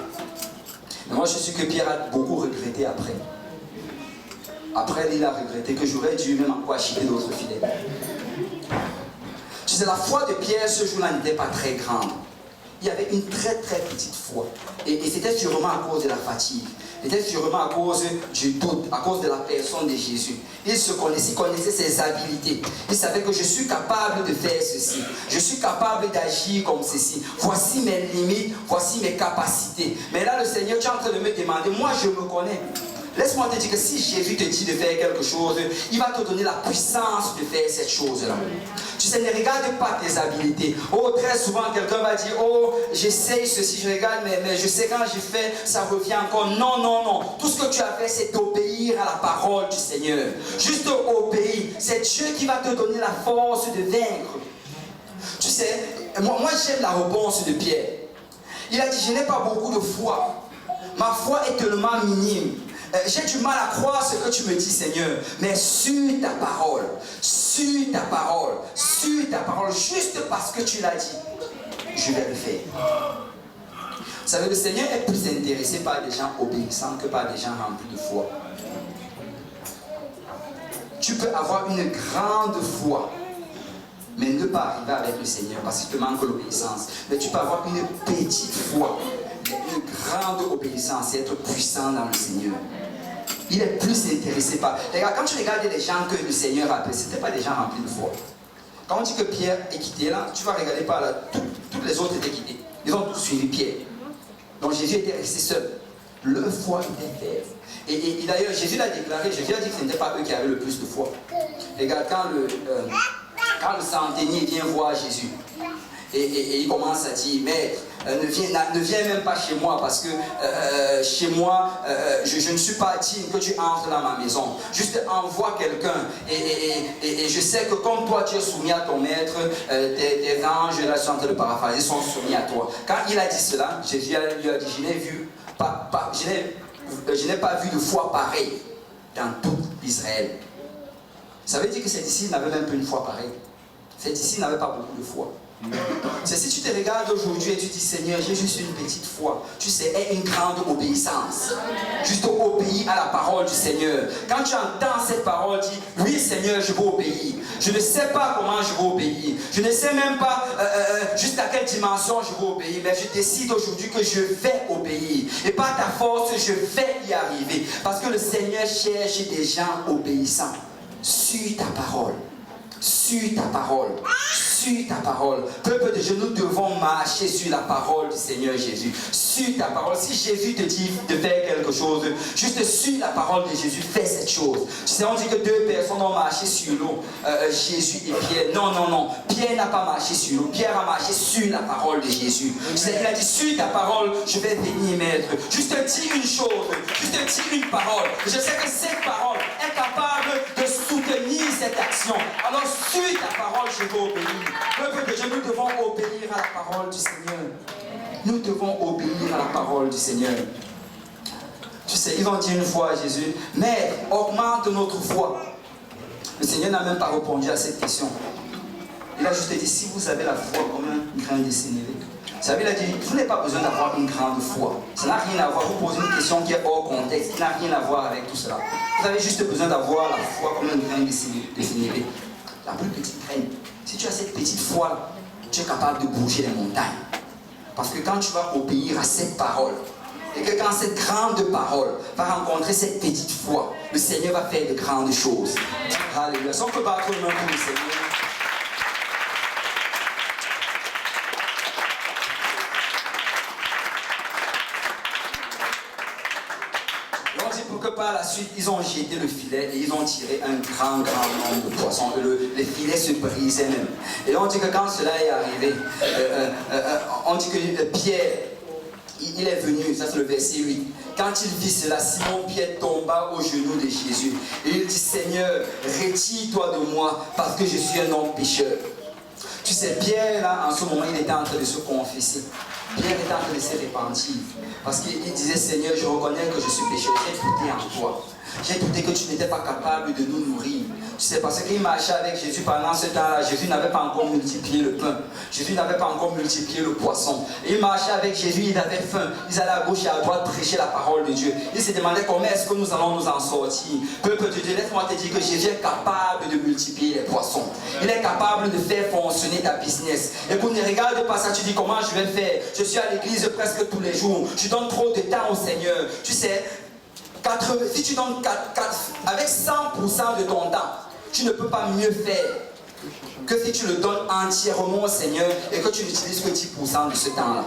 Mais moi je suis sûr que Pierre a beaucoup regretté après. Après, il a regretté que j'aurais dû même encore acheter d'autres filets. Tu sais, la foi de Pierre ce jour-là n'était pas très grande. Il y avait une très très petite foi. Et c'était sûrement à cause de la fatigue. C'était sûrement à cause du doute, à cause de la personne de Jésus. Il se connaissait, ses habilités. Il savait que je suis capable de faire ceci. Je suis capable d'agir comme ceci. Voici mes limites, voici mes capacités. Mais là, le Seigneur, tu es en train de me demander, moi je me connais. Laisse-moi te dire que si Jésus te dit de faire quelque chose, il va te donner la puissance de faire cette chose-là. Tu sais, ne regarde pas tes habilités. Oh, très souvent, quelqu'un va dire, oh, j'essaye ceci, je regarde, mais je sais quand je fais, ça revient encore. Non, non, non. Tout ce que tu as fait, c'est obéir à la parole du Seigneur. Juste obéir. C'est Dieu qui va te donner la force de vaincre. Tu sais, moi j'aime la réponse de Pierre. Il a dit, je n'ai pas beaucoup de foi. Ma foi est tellement minime. J'ai du mal à croire ce que tu me dis, Seigneur, mais sur ta parole, juste parce que tu l'as dit, je vais le faire. Vous savez, le Seigneur est plus intéressé par des gens obéissants que par des gens remplis de foi. Tu peux avoir une grande foi, mais ne pas arriver avec le Seigneur parce qu'il te manque l'obéissance. Mais tu peux avoir une petite foi, une grande obéissance et être puissant dans le Seigneur. Il est plus intéressé par... Regarde, quand tu regardes les gens que le Seigneur a appelés, ce n'étaient pas des gens remplis de foi. Quand on dit que Pierre est quitté là, tu vas regarder par là, toutes les autres étaient quittés. Ils ont tous suivi Pierre. Donc Jésus était resté seul. Leur foi était faible. Et d'ailleurs, Jésus l'a déclaré, Jésus a dit que ce n'était pas eux qui avaient le plus de foi. Regarde, quand le centenier vient voir Jésus, Et il commence à dire, Maître, ne viens même pas chez moi parce que chez moi, je ne suis pas digne que tu entres dans ma maison. Juste envoie quelqu'un. Et je sais que comme toi, tu es soumis à ton maître, tes anges, là, je suis en train de paraphraser, sont soumis à toi. Quand il a dit cela, Jésus lui a dit, je n'ai pas vu de foi pareille dans tout Israël. Ça veut dire que ces disciples n'avaient même pas une foi pareille. Ces disciples n'avaient pas beaucoup de foi. C'est si tu te regardes aujourd'hui et tu dis Seigneur, j'ai juste une petite foi. Tu sais, aie une grande obéissance. Juste obéir à la parole du Seigneur. Quand tu entends cette parole, dis oui Seigneur, je veux obéir. Je ne sais pas comment je veux obéir. Je ne sais même pas jusqu'à quelle dimension je veux obéir. Mais je décide aujourd'hui que je vais obéir. Et par ta force, je vais y arriver. Parce que le Seigneur cherche des gens obéissants. Suis ta parole. Suis ta parole. Suis ta parole. Peuple de Dieu, nous devons marcher sur la parole du Seigneur Jésus. Suis ta parole. Si Jésus te dit de faire quelque chose, juste suis la parole de Jésus, fais cette chose. Tu sais, on dit que deux personnes ont marché sur l'eau, Jésus et Pierre. Non, non, non. Pierre n'a pas marché sur l'eau. Pierre a marché sur la parole de Jésus. Tu sais, il a dit, suis ta parole, je vais venir, maître. Juste dis une chose, juste dis une parole. Je sais que cette parole est capable de soutenir cette action. Alors, suis ta parole, je vais obéir. Peuple de Dieu, nous devons obéir à la parole du Seigneur. Nous devons obéir à la parole du Seigneur. Tu sais, ils ont dit une fois à Jésus, Maître, augmente notre foi. Le Seigneur n'a même pas répondu à cette question. Il a juste dit, si vous avez la foi comme un grain de sénévé. Vous savez, il a dit, vous n'avez pas besoin d'avoir une grande foi. Ça n'a rien à voir. Vous posez une question qui est hors contexte, qui n'a rien à voir avec tout cela. Vous avez juste besoin d'avoir la foi comme un grain de sénévé. La plus petite graine. Si tu as cette petite foi, tu es capable de bouger les montagnes. Parce que quand tu vas obéir à cette parole, et que quand cette grande parole va rencontrer cette petite foi, le Seigneur va faire de grandes choses. Alléluia. Si on peut battre le main pour le Seigneur. Que par la suite, ils ont jeté le filet et ils ont tiré un grand nombre de poissons. Les filets se brisaient même. Et on dit que quand cela est arrivé, on dit que Pierre, il est venu, ça c'est le verset 8. Quand il vit cela, Simon-Pierre tomba aux genoux de Jésus. Et il dit, Seigneur, retire-toi de moi parce que je suis un homme pécheur. Tu sais, Pierre, là, en ce moment, il était en train de se confesser. Pierre était en train de se repentir. Parce qu'il disait, Seigneur, je reconnais que je suis pécheur. J'ai douté en toi. J'ai douté que tu n'étais pas capable de nous nourrir. Tu sais, parce qu'il marchait avec Jésus pendant ce temps-là. Jésus n'avait pas encore multiplié le pain. Jésus n'avait pas encore multiplié le poisson. Et il marchait avec Jésus, il avait faim. Ils allaient à gauche et à droite prêcher la parole de Dieu. Il se demandait comment est-ce que nous allons nous en sortir. Peuple de Dieu, laisse-moi te dire que Jésus est capable de multiplier les poissons. Il est capable de faire fonctionner ta business. Et pour ne regarde pas ça, tu dis comment je vais faire. Je suis à l'église presque tous les jours. Je donne trop de temps au Seigneur. Tu sais, si tu donnes avec 100% de ton temps, tu ne peux pas mieux faire que si tu le donnes entièrement au Seigneur et que tu n'utilises que 10% de ce temps-là.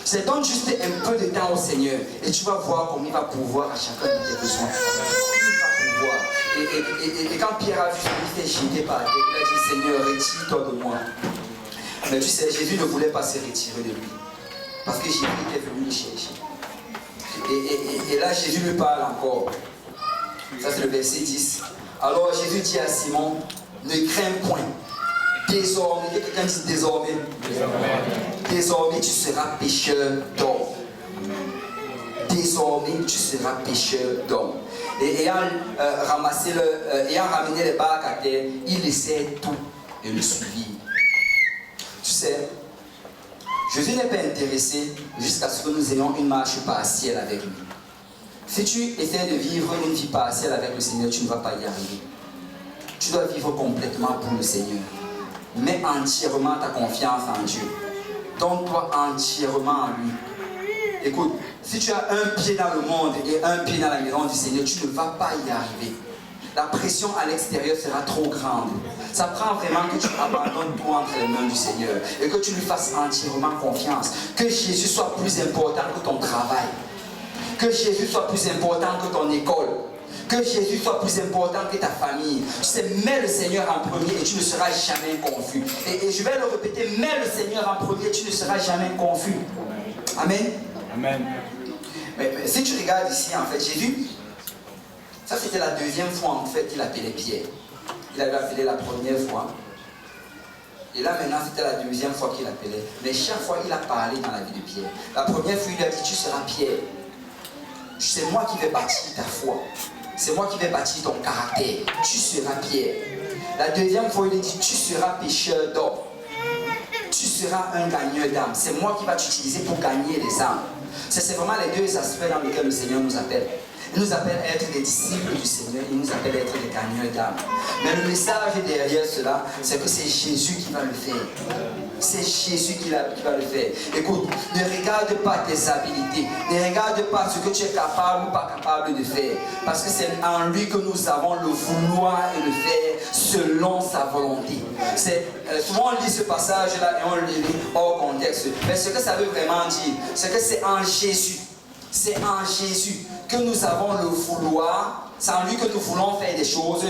C'est donne juste un peu de temps au Seigneur et tu vas voir comment il va pouvoir à chacun de tes besoins. Il va pouvoir. Et quand Pierre a vu ça, il fait jeter par terre. Il a dit, Seigneur, retire-toi de moi. Mais tu sais, Jésus ne voulait pas se retirer de lui. Parce que Jésus était venu le chercher. Et là, Jésus lui parle encore. Ça, c'est le verset 10. Alors, Jésus dit à Simon, ne crains point. Désormais, quelqu'un dit désormais. Désormais, tu seras pêcheur d'hommes. Désormais, tu seras pêcheur d'hommes. Et ayant ramené les barques à terre, il laissait tout et le suivit. Tu sais, Jésus n'est pas intéressé jusqu'à ce que nous ayons une marche partielle avec lui. Si tu essaies de vivre une vie partielle avec le Seigneur, tu ne vas pas y arriver. Tu dois vivre complètement pour le Seigneur. Mets entièrement ta confiance en Dieu. Donne-toi entièrement en lui. Écoute, si tu as un pied dans le monde et un pied dans la maison du Seigneur, tu ne vas pas y arriver. La pression à l'extérieur sera trop grande. Ça prend vraiment que tu abandonnes tout entre les mains du Seigneur et que tu lui fasses entièrement confiance. Que Jésus soit plus important que ton travail. Que Jésus soit plus important que ton école. Que Jésus soit plus important que ta famille. Tu sais, mets le Seigneur en premier et tu ne seras jamais confus. Et je vais le répéter, mets le Seigneur en premier et tu ne seras jamais confus. Amen. Amen. Mais si tu regardes ici, en fait, Jésus, ça c'était la deuxième fois en fait qu'il appelait Pierre. Il avait appelé la première fois. Et là maintenant c'était la deuxième fois qu'il appelait. Mais chaque fois il a parlé dans la vie de Pierre. La première fois il a dit tu seras Pierre. C'est moi qui vais bâtir ta foi. C'est moi qui vais bâtir ton caractère. Tu seras Pierre. La deuxième fois il a dit tu seras pêcheur d'or. Tu seras un gagneur d'âme. C'est moi qui vais t'utiliser pour gagner les âmes. C'est vraiment les deux aspects dans lesquels le Seigneur nous appelle. Il nous appelle à être des disciples du Seigneur, il nous appelle à être des gagneurs d'âme. Mais le message derrière cela, c'est que c'est Jésus qui va le faire. C'est Jésus qui va le faire. Écoute, ne regarde pas tes habilités, ne regarde pas ce que tu es capable ou pas capable de faire. Parce que c'est en lui que nous avons le vouloir et le faire selon sa volonté. Souvent on lit ce passage-là et on le lit hors contexte. Mais ce que ça veut vraiment dire, c'est que c'est en Jésus. C'est en Jésus que nous avons le vouloir, c'est en lui que nous voulons faire des choses,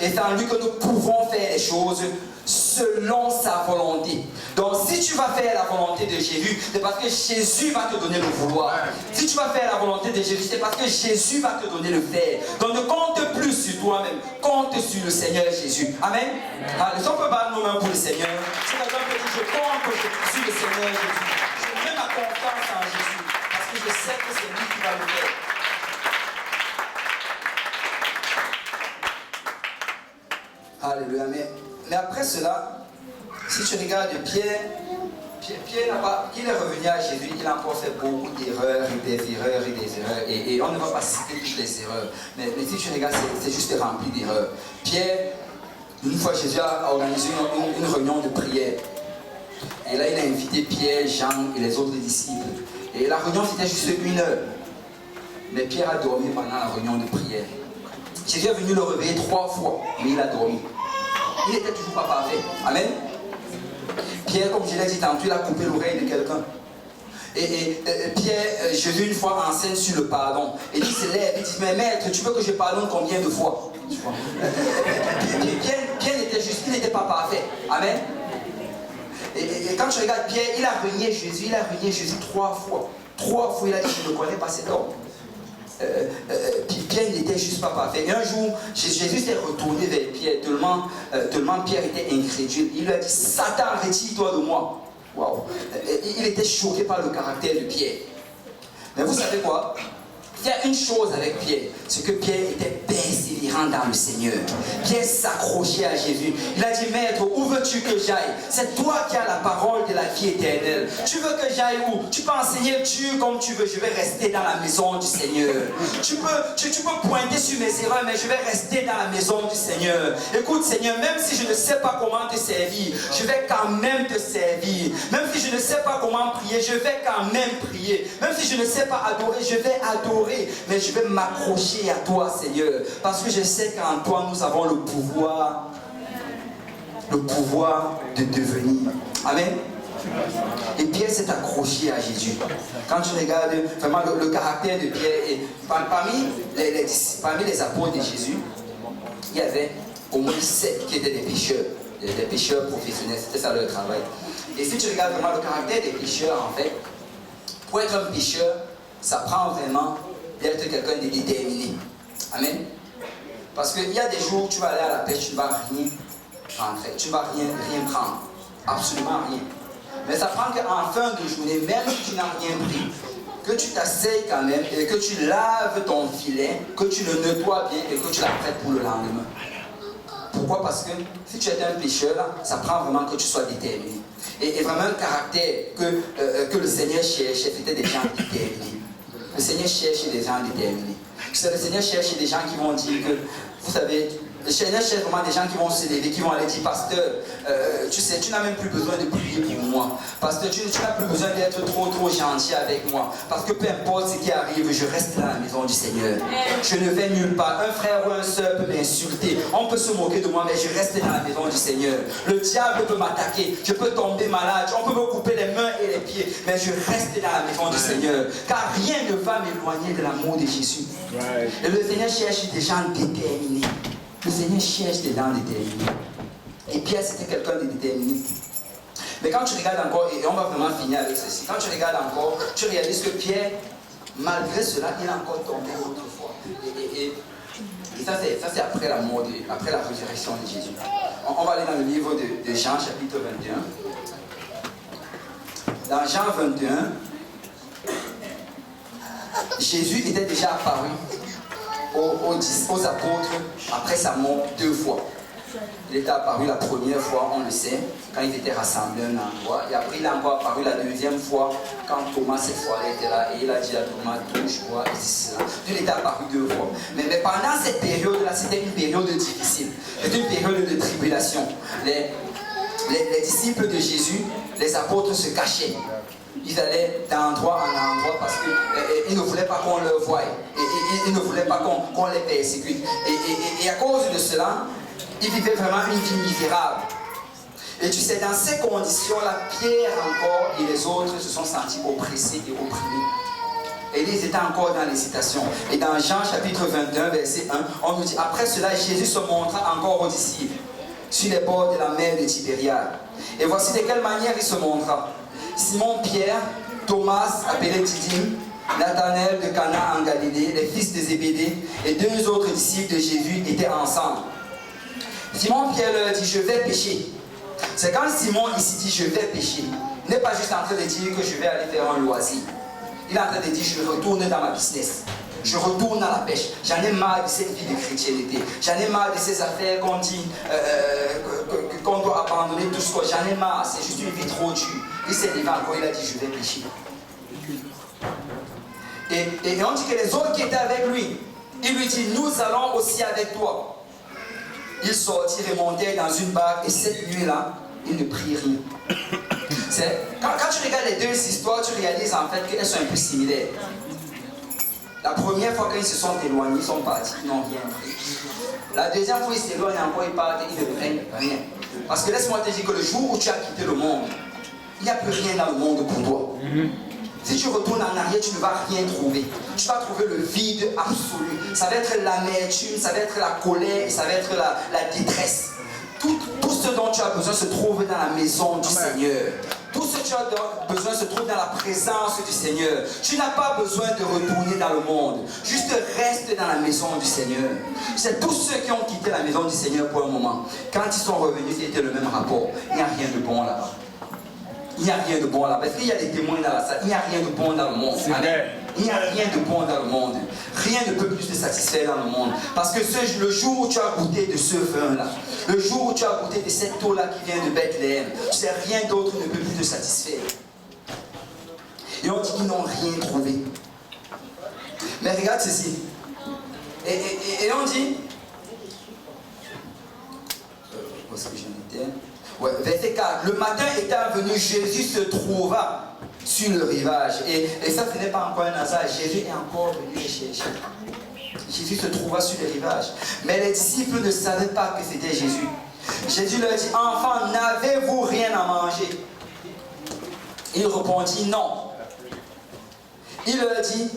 et c'est en lui que nous pouvons faire des choses selon sa volonté. Donc si tu vas faire la volonté de Jésus, c'est parce que Jésus va te donner le vouloir. Si tu vas faire la volonté de Jésus, c'est parce que Jésus va te donner le faire. Donc ne compte plus sur toi-même, compte sur le Seigneur Jésus. Amen. Allez, on peut battre nos mains pour le Seigneur. Si quelqu'un peut dire je compte sur le Seigneur Jésus, je mets ma confiance en Jésus, parce que je sais que c'est lui qui va le faire. Alléluia. Mais après cela, si tu regardes Pierre n'a pas, il est revenu à Jésus, il a encore fait beaucoup d'erreurs et des erreurs et des erreurs. Et on ne va pas citer toutes les erreurs. Mais si tu regardes, c'est juste rempli d'erreurs. Pierre, une fois Jésus a organisé une réunion de prière. Et là, il a invité Pierre, Jean et les autres disciples. Et la réunion, c'était juste 1 heure. Mais Pierre a dormi pendant la réunion de prière. Jésus est venu le réveiller 3 fois, mais il a dormi. Il n'était toujours pas parfait. Amen. Pierre, comme je l'ai dit tantôt, il a coupé l'oreille de quelqu'un. Et Pierre, Jésus une fois enseigne sur le pardon. Et il se lève, il dit, mais maître, tu veux que je pardonne combien de fois? Pierre était juste, il n'était pas parfait. Amen. Et quand tu regardes Pierre, il a renié Jésus 3 fois. 3 fois, il a dit, je ne connais pas cet homme. Pierre n'était juste pas parfait. Et un jour, Jésus s'est retourné vers Pierre, tellement Pierre était incrédule. Il lui a dit, Satan, retire-toi de moi. Wow. Il était choqué par le caractère de Pierre. Mais vous savez quoi? Il y a une chose avec Pierre, c'est que Pierre était persévérant dans le Seigneur. Pierre s'accrochait à Jésus. Il a dit, maître, où veux-tu que j'aille? C'est toi qui as la parole de la vie éternelle. Tu veux que j'aille où? Tu peux enseigner Dieu comme tu veux, je vais rester dans la maison du Seigneur. Tu peux pointer sur mes erreurs, mais je vais rester dans la maison du Seigneur. Écoute Seigneur, même si je ne sais pas comment te servir, je vais quand même te servir. Même si je ne sais pas comment prier, je vais quand même prier. Même si je ne sais pas adorer, je vais adorer. Mais je vais m'accrocher à toi, Seigneur, parce que je sais qu'en toi nous avons le pouvoir de devenir. Amen. Et Pierre s'est accroché à Jésus. Quand tu regardes vraiment le caractère de Pierre, et parmi les apôtres de Jésus, il y avait au moins 7 qui étaient des pécheurs professionnels. C'était ça leur travail. Et si tu regardes vraiment le caractère des pécheurs, en fait, pour être un pécheur, ça prend vraiment d'être quelqu'un de déterminé. Amen. Parce qu'il y a des jours où tu vas aller à la pêche, tu ne vas rien rentrer, tu ne vas rien prendre. Absolument rien. Mais ça prend qu'en fin de journée, même si tu n'as rien pris, que tu t'asseyes quand même et que tu laves ton filet, que tu le nettoies bien et que tu l'apprêtes pour le lendemain. Pourquoi? Parce que si tu es un pécheur, là, ça prend vraiment que tu sois déterminé. Et vraiment un caractère que le Seigneur cherche, c'était des gens déterminés. Le Seigneur cherche des gens déterminés. Le Seigneur cherche des gens qui vont dire que, vous savez, Le Seigneur cherche vraiment des gens qui vont se lever, qui vont aller dire, pasteur, tu sais, tu n'as même plus besoin de prier pour moi. Pasteur, tu n'as plus besoin d'être trop gentil avec moi. Parce que peu importe ce qui arrive, je reste dans la maison du Seigneur. Je ne vais nulle part. Un frère ou un soeur peut m'insulter. On peut se moquer de moi, mais je reste dans la maison du Seigneur. Le diable peut m'attaquer. Je peux tomber malade. On peut me couper les mains et les pieds. Mais je reste dans la maison du Seigneur. Car rien ne va m'éloigner de l'amour de Jésus. Et le Seigneur cherche des gens déterminés. Le Seigneur cherche des gens déterminés. Et Pierre, c'était quelqu'un de déterminé. Mais quand tu regardes encore, et on va vraiment finir avec ceci, quand tu regardes encore, tu réalises que Pierre, malgré cela, il a encore tombé autrefois. Et ça, c'est après la mort, après la résurrection de Jésus. On va aller dans le livre de Jean, chapitre 21. Dans Jean 21, Jésus était déjà apparu aux apôtres après sa mort 2 fois. Il était apparu la première fois, on le sait, quand ils étaient rassemblés à un endroit. Et après, il a encore apparu la deuxième fois, quand Thomas, cette fois-là, était là. Et il a dit à Thomas, touche, vois, et c'est cela. Il était apparu 2 fois. Mais pendant cette période-là, c'était une période difficile. C'était une période de tribulation. Les disciples de Jésus, les apôtres se cachaient. Ils allaient d'endroit en endroit parce qu'ils ne voulaient pas qu'on leur voie. Ils ne voulaient pas qu'on les persécute. Et à cause de cela, ils vivaient vraiment une vie misérable. Et tu sais, dans ces conditions-là, Pierre encore et les autres se sont sentis oppressés et opprimés. Et ils étaient encore dans l'hésitation. Et dans Jean chapitre 21, verset 1, on nous dit, après cela, Jésus se montra encore aux disciples sur les bords de la mer de Tibériade. Et voici de quelle manière il se montra. Simon-Pierre, Thomas, appelé Didyme, Nathanaël de Cana en Galilée, les fils de Zébédée et 2 autres disciples de Jésus étaient ensemble. Simon-Pierre leur dit, je vais pêcher. C'est quand Simon ici dit, je vais pêcher. Il n'est pas juste en train de dire que je vais aller faire un loisir. Il est en train de dire, je retourne dans ma business. Je retourne à la pêche. J'en ai marre de cette vie de chrétienté. J'en ai marre de ces affaires qu'on dit qu'on doit abandonner tout ce que j'en ai marre. C'est juste une vie trop dure. Il s'est levé encore, il a dit, je vais pêcher. Et on dit que les autres qui étaient avec lui, il lui dit, nous allons aussi avec toi. Ils sortirent et montèrent dans une barque et cette nuit-là, ils ne prient rien. Quand tu regardes les 2 histoires, tu réalises en fait qu'elles sont un peu similaires. La première fois qu'ils se sont éloignés, ils sont partis, ils n'ont rien pris. La deuxième fois, ils s'éloignent encore, ils partent, ils ne prennent rien. Parce que laisse-moi te dire que le jour où tu as quitté le monde, il n'y a plus rien dans le monde pour toi. Si tu retournes en arrière, tu ne vas rien trouver. Tu vas trouver le vide absolu. Ça va être l'amertume, ça va être la colère, ça va être la détresse. Tout ce dont tu as besoin se trouve dans la maison du Seigneur. Tout ce que tu as besoin se trouve dans la présence du Seigneur. Tu n'as pas besoin de retourner dans le monde. Juste reste dans la maison du Seigneur. C'est tous ceux qui ont quitté la maison du Seigneur pour un moment. Quand ils sont revenus, c'était le même rapport. Il n'y a rien de bon là-bas. Il n'y a rien de bon là. Parce qu'il y a des témoins dans la salle. Il n'y a rien de bon dans le monde. Il n'y a rien de bon dans le monde. Rien ne peut plus te satisfaire dans le monde. Parce que le jour où tu as goûté de ce vin-là, le jour où tu as goûté de cette eau-là qui vient de Bethléem, tu sais, rien d'autre ne peut plus te satisfaire. Et on dit qu'ils n'ont rien trouvé. Mais regarde ceci. Et on dit... Où est-ce que j'en étais? Ouais, verset 4. Le matin étant venu, Jésus se trouva sur le rivage. Et ça, ce n'est pas encore un hasard. Jésus est encore venu les chercher. Jésus se trouva sur le rivage. Mais les disciples ne savaient pas que c'était Jésus. Jésus leur dit, enfants, n'avez-vous rien à manger? Il répondit, non. Il leur dit,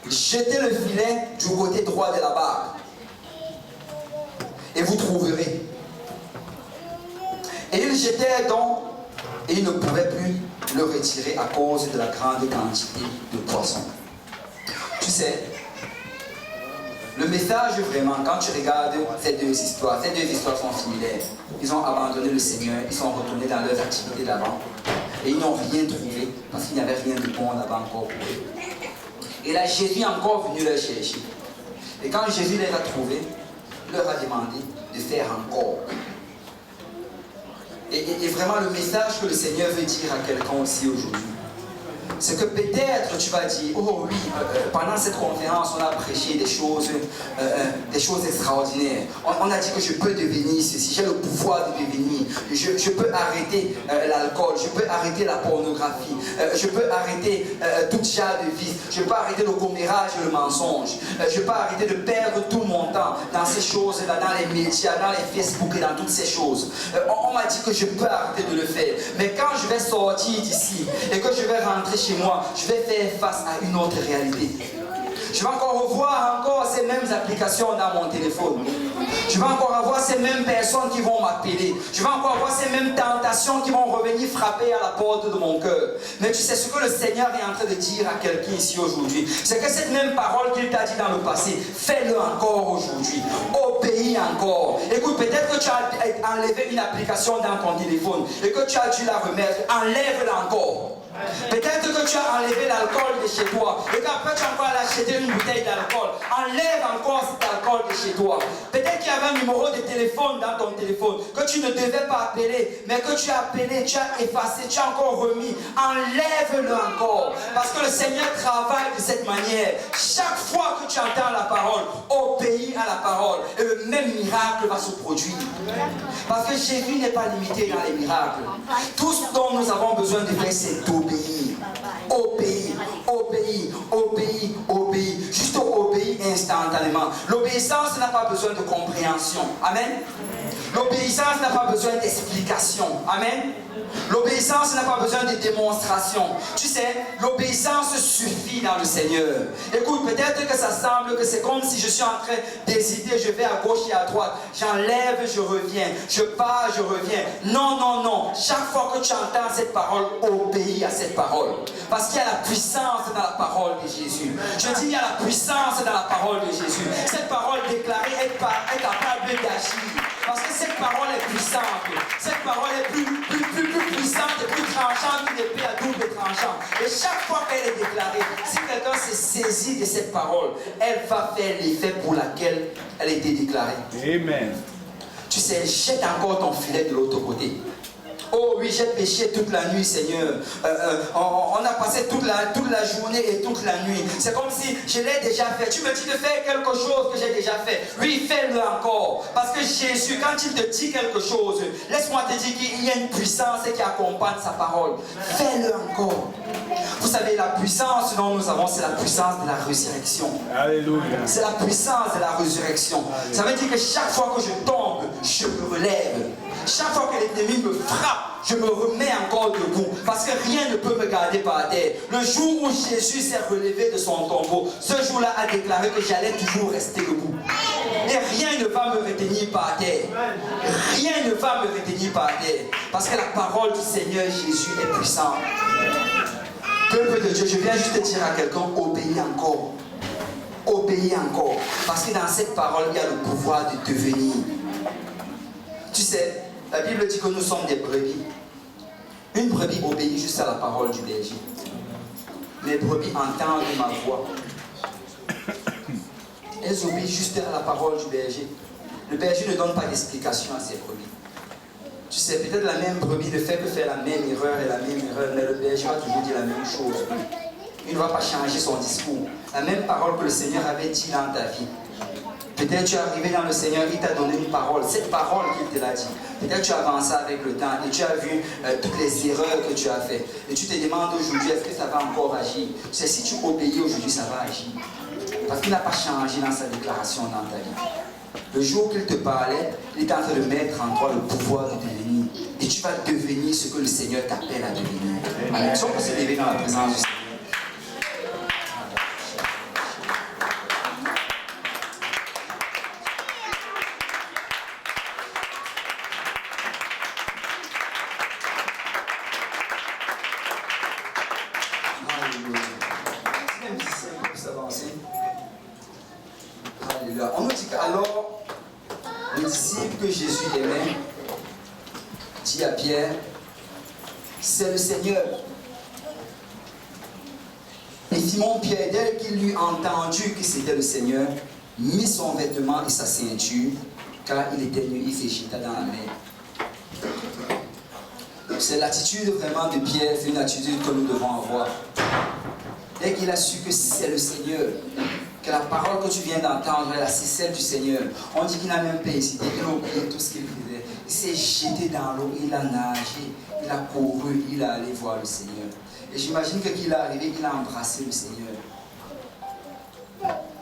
jetez le filet du côté droit de la barque. Et vous trouverez. Et ils jetèrent donc, et ils ne pouvaient plus le retirer à cause de la grande quantité de poissons. Tu sais, le message vraiment, quand tu regardes ces deux histoires sont similaires. Ils ont abandonné le Seigneur, ils sont retournés dans leurs activités d'avant. Et ils n'ont rien trouvé, parce qu'il n'y avait rien de bon là-bas encore pour eux. Et là, Jésus est encore venu les chercher. Et quand Jésus les a trouvés, il leur a demandé de faire encore. Et vraiment le message que le Seigneur veut dire à quelqu'un aussi aujourd'hui. c'est que peut-être tu vas dire, oh oui, pendant cette conférence, on a prêché des choses extraordinaires. On a dit que je peux devenir ceci, j'ai le pouvoir de devenir. Je peux arrêter l'alcool, je peux arrêter la pornographie, je peux arrêter tout genre de vice, je peux arrêter le commérage et le mensonge, je peux arrêter de perdre tout mon temps dans ces choses-là, dans les médias, dans les Facebook et dans toutes ces choses. On m'a dit que je peux arrêter de le faire. Mais quand je vais sortir d'ici et que je vais rentrer chez moi, je vais faire face à une autre réalité. Je vais encore revoir ces mêmes applications dans mon téléphone. Je vais encore avoir ces mêmes personnes qui vont m'appeler. Je vais encore avoir ces mêmes tentations qui vont revenir frapper à la porte de mon cœur. Mais tu sais ce que le Seigneur est en train de dire à quelqu'un ici aujourd'hui. C'est que cette même parole qu'il t'a dit dans le passé, fais-le encore aujourd'hui. Obéis encore. Écoute, peut-être que tu as enlevé une application dans ton téléphone et que tu as dû la remettre. Enlève-la encore. Peut-être que tu as enlevé l'alcool de chez toi et qu'après tu as encore acheté une bouteille d'alcool. Enlève encore cet alcool de chez toi. Peut-être qu'il y avait un numéro de téléphone dans ton téléphone que tu ne devais pas appeler, mais que tu as appelé, tu as effacé, tu as encore remis. Enlève-le encore. Parce que le Seigneur travaille de cette manière. Chaque fois que tu entends la parole, obéis à la parole et le même miracle va se produire. Parce que Jésus n'est pas limité dans les miracles. Tout ce dont nous avons besoin de faire, c'est d'obéir. Obéir, obéir, obéir, obéir. Juste obéir instantanément. L'obéissance n'a pas besoin de compréhension. Amen. L'obéissance n'a pas besoin d'explication. Amen. L'obéissance n'a pas besoin de démonstration. Tu sais, l'obéissance suffit dans le Seigneur. Écoute, peut-être que ça semble que c'est comme si je suis en train d'hésiter, je vais à gauche et à droite. J'enlève, je reviens. Je pars, je reviens. Non, non, non. Chaque fois que tu entends cette parole, obéis à cette parole. Parce qu'il y a la puissance dans la parole de Jésus. Je dis, il y a la puissance dans la parole de Jésus. Cette parole déclarée est capable d'agir. Parce que cette parole est puissante. Cette parole est plus puissante et plus tranchante qu'une épée à double tranchant. Et chaque fois qu'elle est déclarée, si quelqu'un se saisit de cette parole, elle va faire l'effet pour laquelle elle a été déclarée. Amen. Tu sais, jette encore ton filet de l'autre côté. Oh oui, j'ai péché toute la nuit, Seigneur. On a passé toute la journée et toute la nuit. C'est comme si je l'ai déjà fait. Tu me dis de faire quelque chose que j'ai déjà fait. Oui, fais-le encore. Parce que Jésus, quand il te dit quelque chose, laisse-moi te dire qu'il y a une puissance qui accompagne sa parole. Fais-le encore. Vous savez, la puissance dont nous avons, c'est la puissance de la résurrection. Alléluia. C'est la puissance de la résurrection. Alléluia. Ça veut dire que chaque fois que je tombe, je me relève. Chaque fois que l'ennemi me frappe, je me remets encore debout. Parce que rien ne peut me garder par terre. Le jour où Jésus s'est relevé de son tombeau, ce jour-là a déclaré que j'allais toujours rester debout. Et rien ne va me retenir par terre. Rien ne va me retenir par terre. Parce que la parole du Seigneur Jésus est puissante. Peuple de Dieu, je viens juste te dire à quelqu'un, obéis encore. Obéis encore. Parce que dans cette parole, il y a le pouvoir de devenir. Tu sais, la Bible dit que nous sommes des brebis. Une brebis obéit juste à la parole du berger. Les brebis entendent ma voix. Elles obéissent juste à la parole du berger. Le berger ne donne pas d'explication à ses brebis. Tu sais, peut-être la même brebis ne fait que faire la même erreur et la même erreur, mais le berger va toujours dire la même chose. Il ne va pas changer son discours. La même parole que le Seigneur avait dit dans ta vie. Peut-être tu es arrivé dans le Seigneur, il t'a donné une parole. Cette parole qu'il te l'a dit. Peut-être tu as avancé avec le temps et tu as vu toutes les erreurs que tu as faites. Et tu te demandes aujourd'hui, est-ce que ça va encore agir? Tu sais, si tu obéis aujourd'hui, ça va agir. Parce qu'il n'a pas changé dans sa déclaration dans ta vie. Le jour qu'il te parlait, il est en train de mettre en toi le pouvoir de devenir. Et tu vas devenir ce que le Seigneur t'appelle à devenir. Amen. Si on peut se lever dans la présence du Seigneur. On nous dit qu'alors, le disciple que Jésus aimait dit à Pierre, c'est le Seigneur. Et Simon-Pierre, dès qu'il eut entendu que c'était le Seigneur, mit son vêtement et sa ceinture, car il était nu, il se jeta dans la mer. C'est l'attitude vraiment de Pierre, c'est une attitude que nous devons avoir. Dès qu'il a su que c'est le Seigneur, que la parole que tu viens d'entendre, c'est celle du Seigneur. On dit qu'il n'a même pas hésité, il a oublié tout ce qu'il faisait. Il s'est jeté dans l'eau, il a nagé, il a couru, il est allé voir le Seigneur. Et j'imagine que qu'il est arrivé, il a embrassé le Seigneur.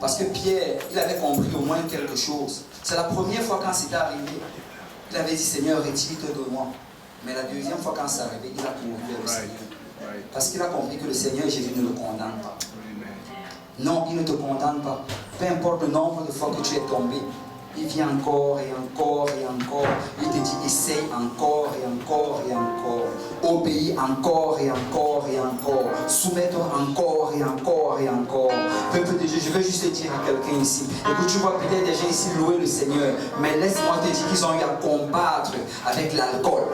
Parce que Pierre, il avait compris au moins quelque chose. C'est la première fois quand c'était arrivé, il avait dit Seigneur, retire-toi de moi. Mais la deuxième fois quand c'est arrivé, il a couru vers le Seigneur. Parce qu'il a compris que le Seigneur Jésus ne le condamne pas. Non, il ne te condamne pas. Peu importe le nombre de fois que tu es tombé, il vient encore et encore et encore. Il te dit, essaye encore et encore et encore. Obéis encore et encore et encore. Soumets-toi encore et encore et encore. Peuple de Dieu, je veux juste te dire à quelqu'un ici. Écoute, tu vois peut-être des gens ici louer le Seigneur. Mais laisse-moi te dire qu'ils ont eu à combattre avec l'alcool.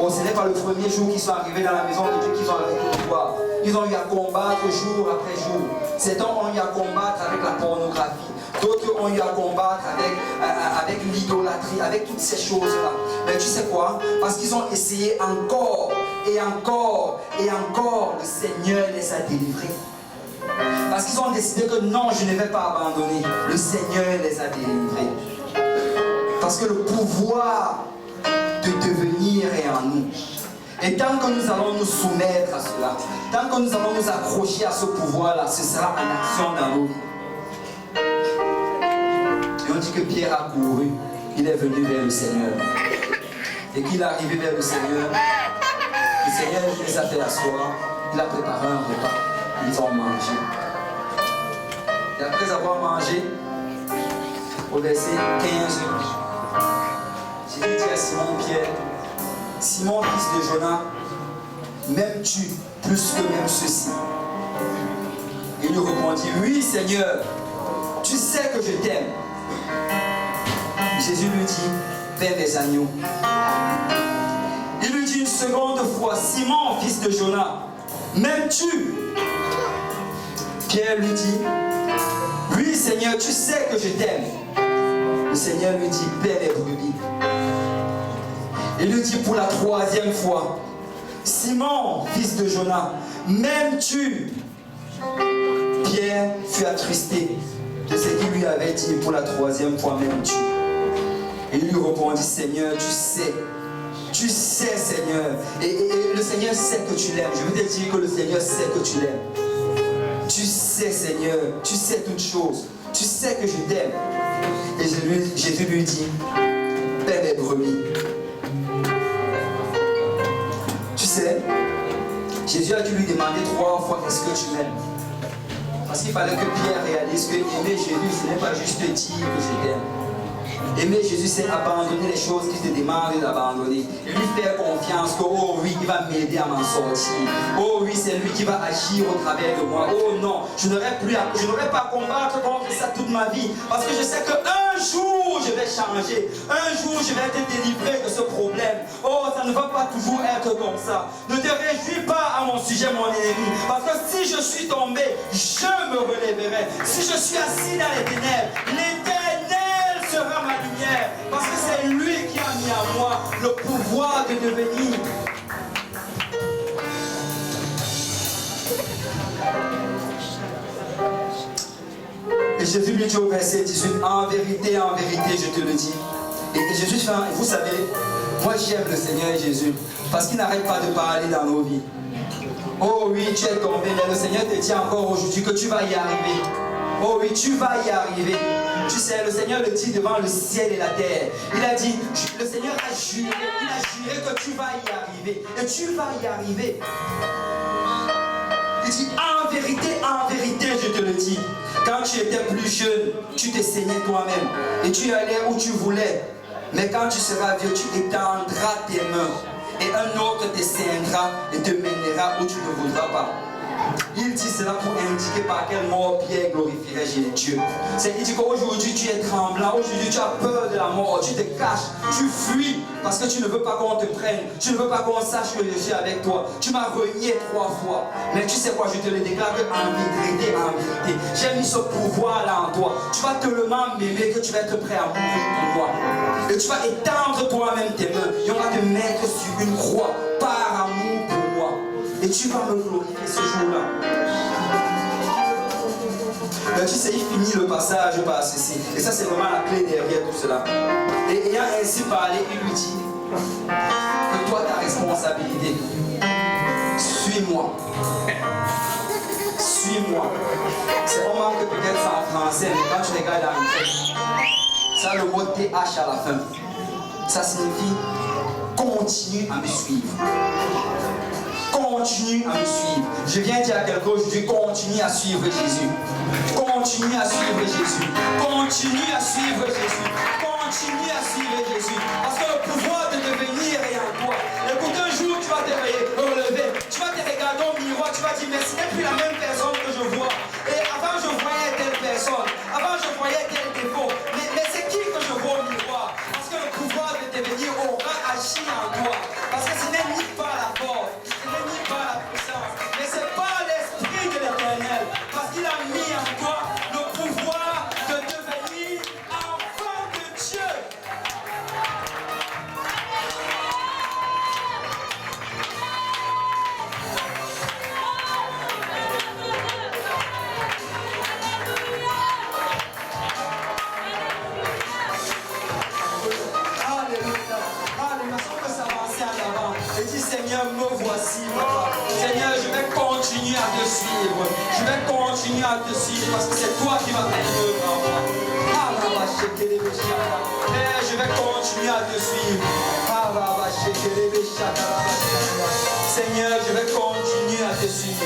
Oh, ce n'est pas le premier jour qu'ils sont arrivés dans la maison de Dieu qu'ils ont arrêté de boire. Ils ont eu à combattre jour après jour. Certains ont eu à combattre avec la pornographie. D'autres ont eu à combattre avec l'idolâtrie, avec toutes ces choses-là. Mais tu sais quoi? Parce qu'ils ont essayé encore et encore et encore, le Seigneur les a délivrés. Parce qu'ils ont décidé que non, je ne vais pas abandonner. Le Seigneur les a délivrés. Parce que le pouvoir de devenir est en nous. Et tant que nous allons nous soumettre à cela, tant que nous allons nous accrocher à ce pouvoir-là, ce sera en action dans nos vies. Et on dit que Pierre a couru, il est venu vers le Seigneur. Et qu'il est arrivé vers le Seigneur les a fait asseoir, il a préparé un repas, ils ont mangé. Et après avoir mangé, au verset 15, Jésus dit à Simon-Pierre, Simon, fils de Jonas, m'aimes-tu plus que même ceci? Il lui répondit, oui Seigneur, tu sais que je t'aime. Jésus lui dit, paie mes agneaux. Il lui dit une seconde fois, Simon, fils de Jonas, m'aimes-tu? Pierre lui dit, oui Seigneur, tu sais que je t'aime. Le Seigneur lui dit, paie mes brebis. Il lui dit pour la troisième fois, Simon, fils de Jonas, m'aimes-tu? Pierre fut attristé de ce qu'il lui avait dit pour la troisième fois, m'aimes-tu? Et il lui répondit, Seigneur, tu sais Seigneur, et le Seigneur sait que tu l'aimes. Je veux te dire que le Seigneur sait que tu l'aimes. Tu sais Seigneur, tu sais toutes choses, tu sais que je t'aime. Et Jésus lui dit, paie mes brebis. Tu sais, Jésus a dû lui demander 3 fois, est-ce que tu m'aimes? Parce qu'il fallait que Pierre réalise que aimer Jésus, ce n'est pas juste dire que je t'aime. Aimer Jésus, c'est abandonner les choses qu'il te demande d'abandonner. Et lui faire confiance que, oh oui, il va m'aider à m'en sortir. Oh oui, c'est lui qui va agir au travers de moi. Oh non, je n'aurai pas à combattre contre ça toute ma vie. Parce que je sais qu'un jour, je vais changer. Un jour, je vais être délivré de ce problème. Oh, ça ne va pas toujours être comme ça. Ne te réjouis pas à mon sujet, mon ennemi. Parce que si je suis tombé, je me relèverai. Si je suis assis dans les ténèbres, l'Éternel sera ma lumière, parce que c'est lui qui a mis à moi le pouvoir de devenir. Et Jésus lui dit au verset 18, en vérité, je te le dis. Et Jésus fait, vous savez, moi j'aime le Seigneur Jésus, parce qu'il n'arrête pas de parler dans nos vies. Oh oui, tu es tombé, mais le Seigneur te dit encore aujourd'hui que tu vas y arriver. Oh oui, tu vas y arriver. Tu sais, le Seigneur le dit devant le ciel et la terre. Il a dit, le Seigneur a juré, il a juré que tu vas y arriver. Et tu vas y arriver. Il dit, en vérité, je te le dis. Quand tu étais plus jeune, tu te saignais toi-même. Et tu allais où tu voulais. Mais quand tu seras vieux, tu étendras tes mains. Et un autre te saignera et te mènera où tu ne voudras pas. Il dit cela pour indiquer par quel mort Pierre glorifierait Dieu. Il dit qu'aujourd'hui tu es tremblant, aujourd'hui tu as peur de la mort, tu te caches, tu fuis parce que tu ne veux pas qu'on te prenne, tu ne veux pas qu'on sache que je suis avec toi. Tu m'as renié 3 fois. Mais tu sais quoi, je te le déclare en vérité, j'ai mis ce pouvoir là en toi. Tu vas tellement m'aimer que tu vas être prêt à mourir pour moi. Et tu vas étendre toi-même tes mains et on va te mettre sur une croix. par amour pour moi. Et tu vas me glorifier ce jour-là. Tu sais, il finit le passage par ceci. Et ça, c'est vraiment la clé derrière tout cela. Et ayant ainsi parlé, il lui dit que toi, ta responsabilité, suis-moi. Suis-moi. C'est vraiment que peut-être c'est en français, mais quand tu regardes en anglais, ça a le mot TH à la fin. Ça signifie continue à me suivre. Continue à me suivre. Je viens dire à quelqu'un aujourd'hui, continue à suivre Jésus. Continue à suivre Jésus. Continue à suivre Jésus. Continue à suivre Jésus. Parce que le pouvoir de devenir est en toi. Écoute, un jour tu vas te relever. Tu vas te regarder au miroir. Tu vas dire, mais ce n'est plus la même personne que je vois. Et avant je voyais telle personne. Avant je voyais tel défaut. Mais c'est qui que je vois au miroir? Parce que le pouvoir de devenir aura agi en toi. Parce que ce n'est ni par la force. Ce n'est ni par la puissance. Mais c'est par l'Esprit de l'Éternel. Parce qu'il a mis en toi le pouvoir de devenir enfant de Dieu. Et dis Seigneur, me voici, papa. Seigneur, je vais continuer à te suivre. Je vais continuer à te suivre parce que c'est toi qui vas faire l'œuvre en moi. Père, je vais continuer à te suivre. Seigneur, je vais continuer à te suivre.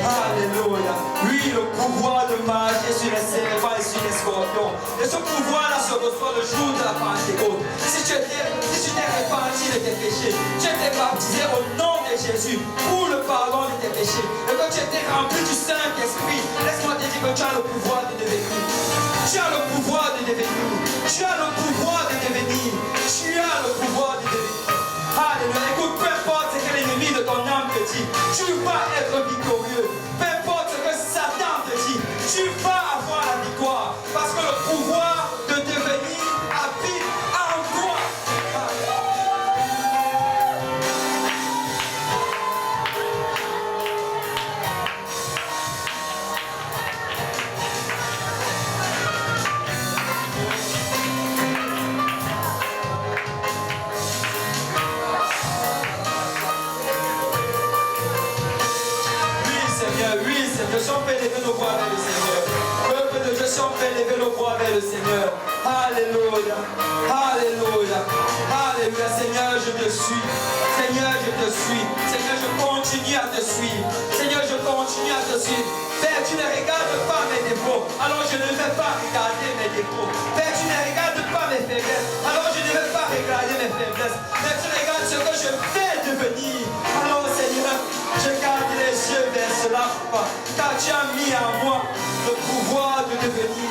Alléluia. Oui, le pouvoir de marcher sur les serpents et sur les scorpions. Et ce pouvoir-là se reçoit le jour de la Pentecôte. Si tu t'es repenti de tes péchés, tu étais baptisé au nom de Jésus pour le pardon de tes péchés. Et que tu étais rempli du Saint-Esprit, laisse-moi te dire que tu as le pouvoir de devenir. Tu as le pouvoir de devenir. Tu as le pouvoir de devenir. Tu as le pouvoir de devenir. Alléluia. Écoute, peu importe ce que l'ennemi de ton âme te dit, tu vas être victorieux. Peu importe ce que Satan te dit, tu vas avoir la victoire. Parce que le pouvoir de devenir habite en toi. Oui, Seigneur, si on peut lever nos voix vers le Seigneur. Peuple de Dieu, si on peut lever nos voix vers le Seigneur. Alléluia, alléluia, alléluia. Seigneur, je te suis. Seigneur, je te suis. Seigneur, je continue à te suivre. Seigneur, je continue à te suivre. Père, tu ne regardes pas mes défauts, alors je ne vais pas regarder mes défauts. Père, tu ne regardes pas mes faiblesses, alors je ne vais pas regarder mes faiblesses. Mais tu regardes ce que je vais devenir. Alors Seigneur, je garde les yeux vers cela, papa, car tu as mis en moi le pouvoir de devenir.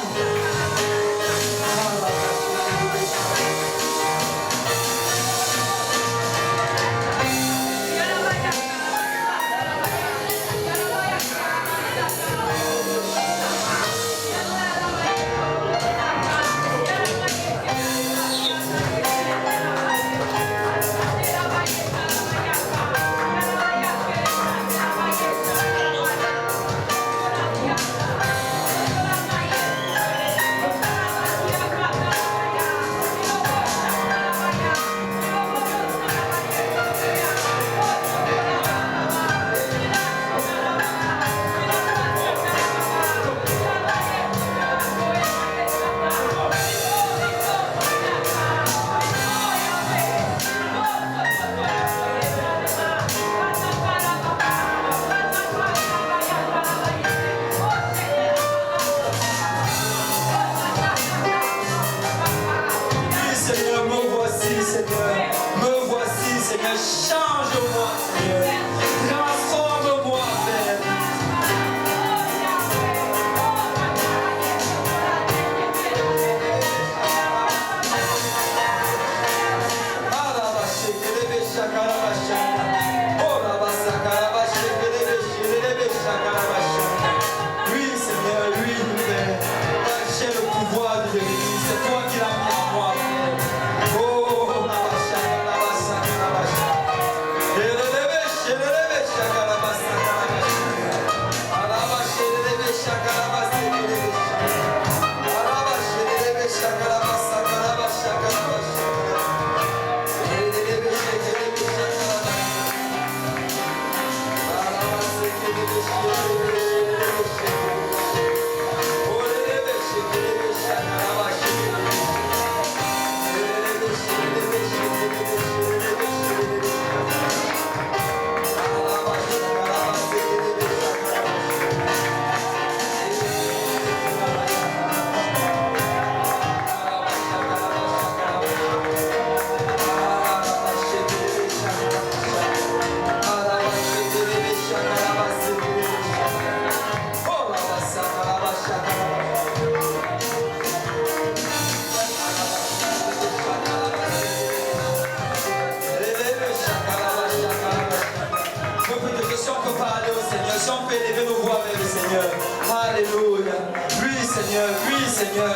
Seigneur. Oui, Seigneur.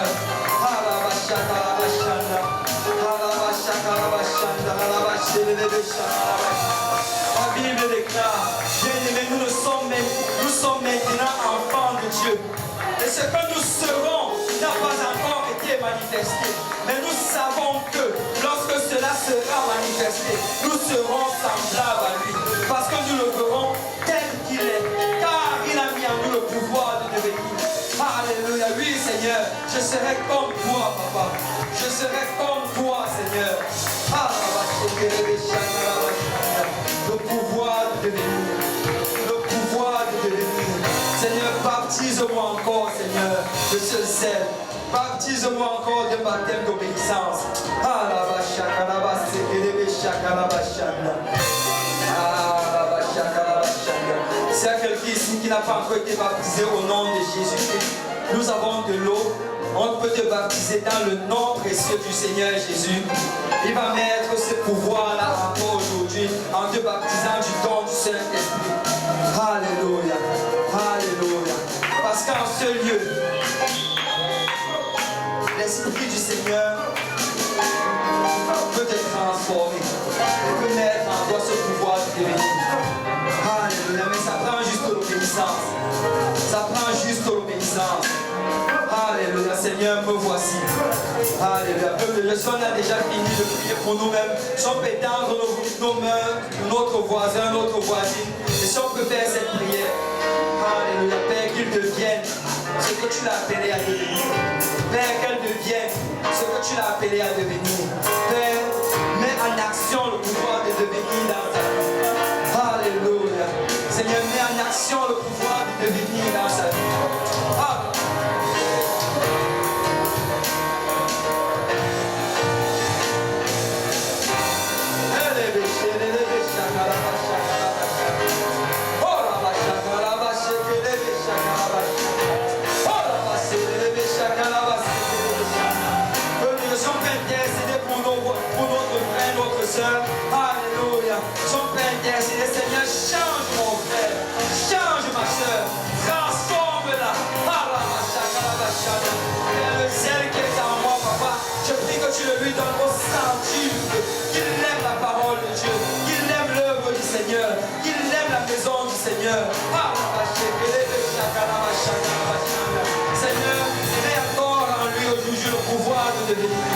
La Bible déclare, bien-aimés, nous sommes maintenant enfants de Dieu. Et ce que nous serons n'a pas encore été manifesté. Mais nous savons que lorsque cela sera manifesté, nous serons semblables à lui. Parce que nous le verrons tel qu'il est. Car il a mis en nous le pouvoir de devenir. Alléluia. Oui, Seigneur. Je serai comme toi, Papa. Je serai comme toi, Seigneur. Le pouvoir de devenir. Le pouvoir de devenir. Seigneur, baptise-moi encore, Seigneur, de ce zèle. Baptise-moi encore de baptême d'obéissance. S'il y a quelqu'un ici qui n'a pas encore été baptisé au nom de Jésus-Christ, nous avons de l'eau. On peut te baptiser dans le nom précieux du Seigneur Jésus. Il va mettre ce pouvoir-là encore aujourd'hui en te baptisant du don du Saint-Esprit. Alléluia. Alléluia. Parce qu'en ce lieu, l'Esprit du Seigneur peut te transformer. Il peut mettre en toi ce pouvoir de devenir. Alléluia. Mais ça prend juste l'obéissance. Ça prend juste l'obéissance. Alléluia. Seigneur, me voici. Alléluia. Peuple de Dieu, si on a déjà fini de prier pour nous-mêmes, si on peut étendre nos mains, notre voisin, notre voisine, et si on peut faire cette prière. Alléluia. Père, qu'il devienne ce que tu l'as appelé à devenir. Père, qu'elle devienne ce que tu l'as appelé à devenir. Père, mets en action le pouvoir de devenir dans ta vie. Alléluia. Seigneur, mets en action le pouvoir de devenir dans sa vie. Alléluia. Son Père intercédé, Seigneur, change mon frère, change ma soeur, transforme-la. Père, le zèle qui est en moi, Papa, je prie que tu le lui donnes au centuple, qu'il aime la parole de Dieu, qu'il aime l'œuvre du Seigneur, qu'il aime la maison du Seigneur. Seigneur, mets encore en lui aujourd'hui le pouvoir de devenir.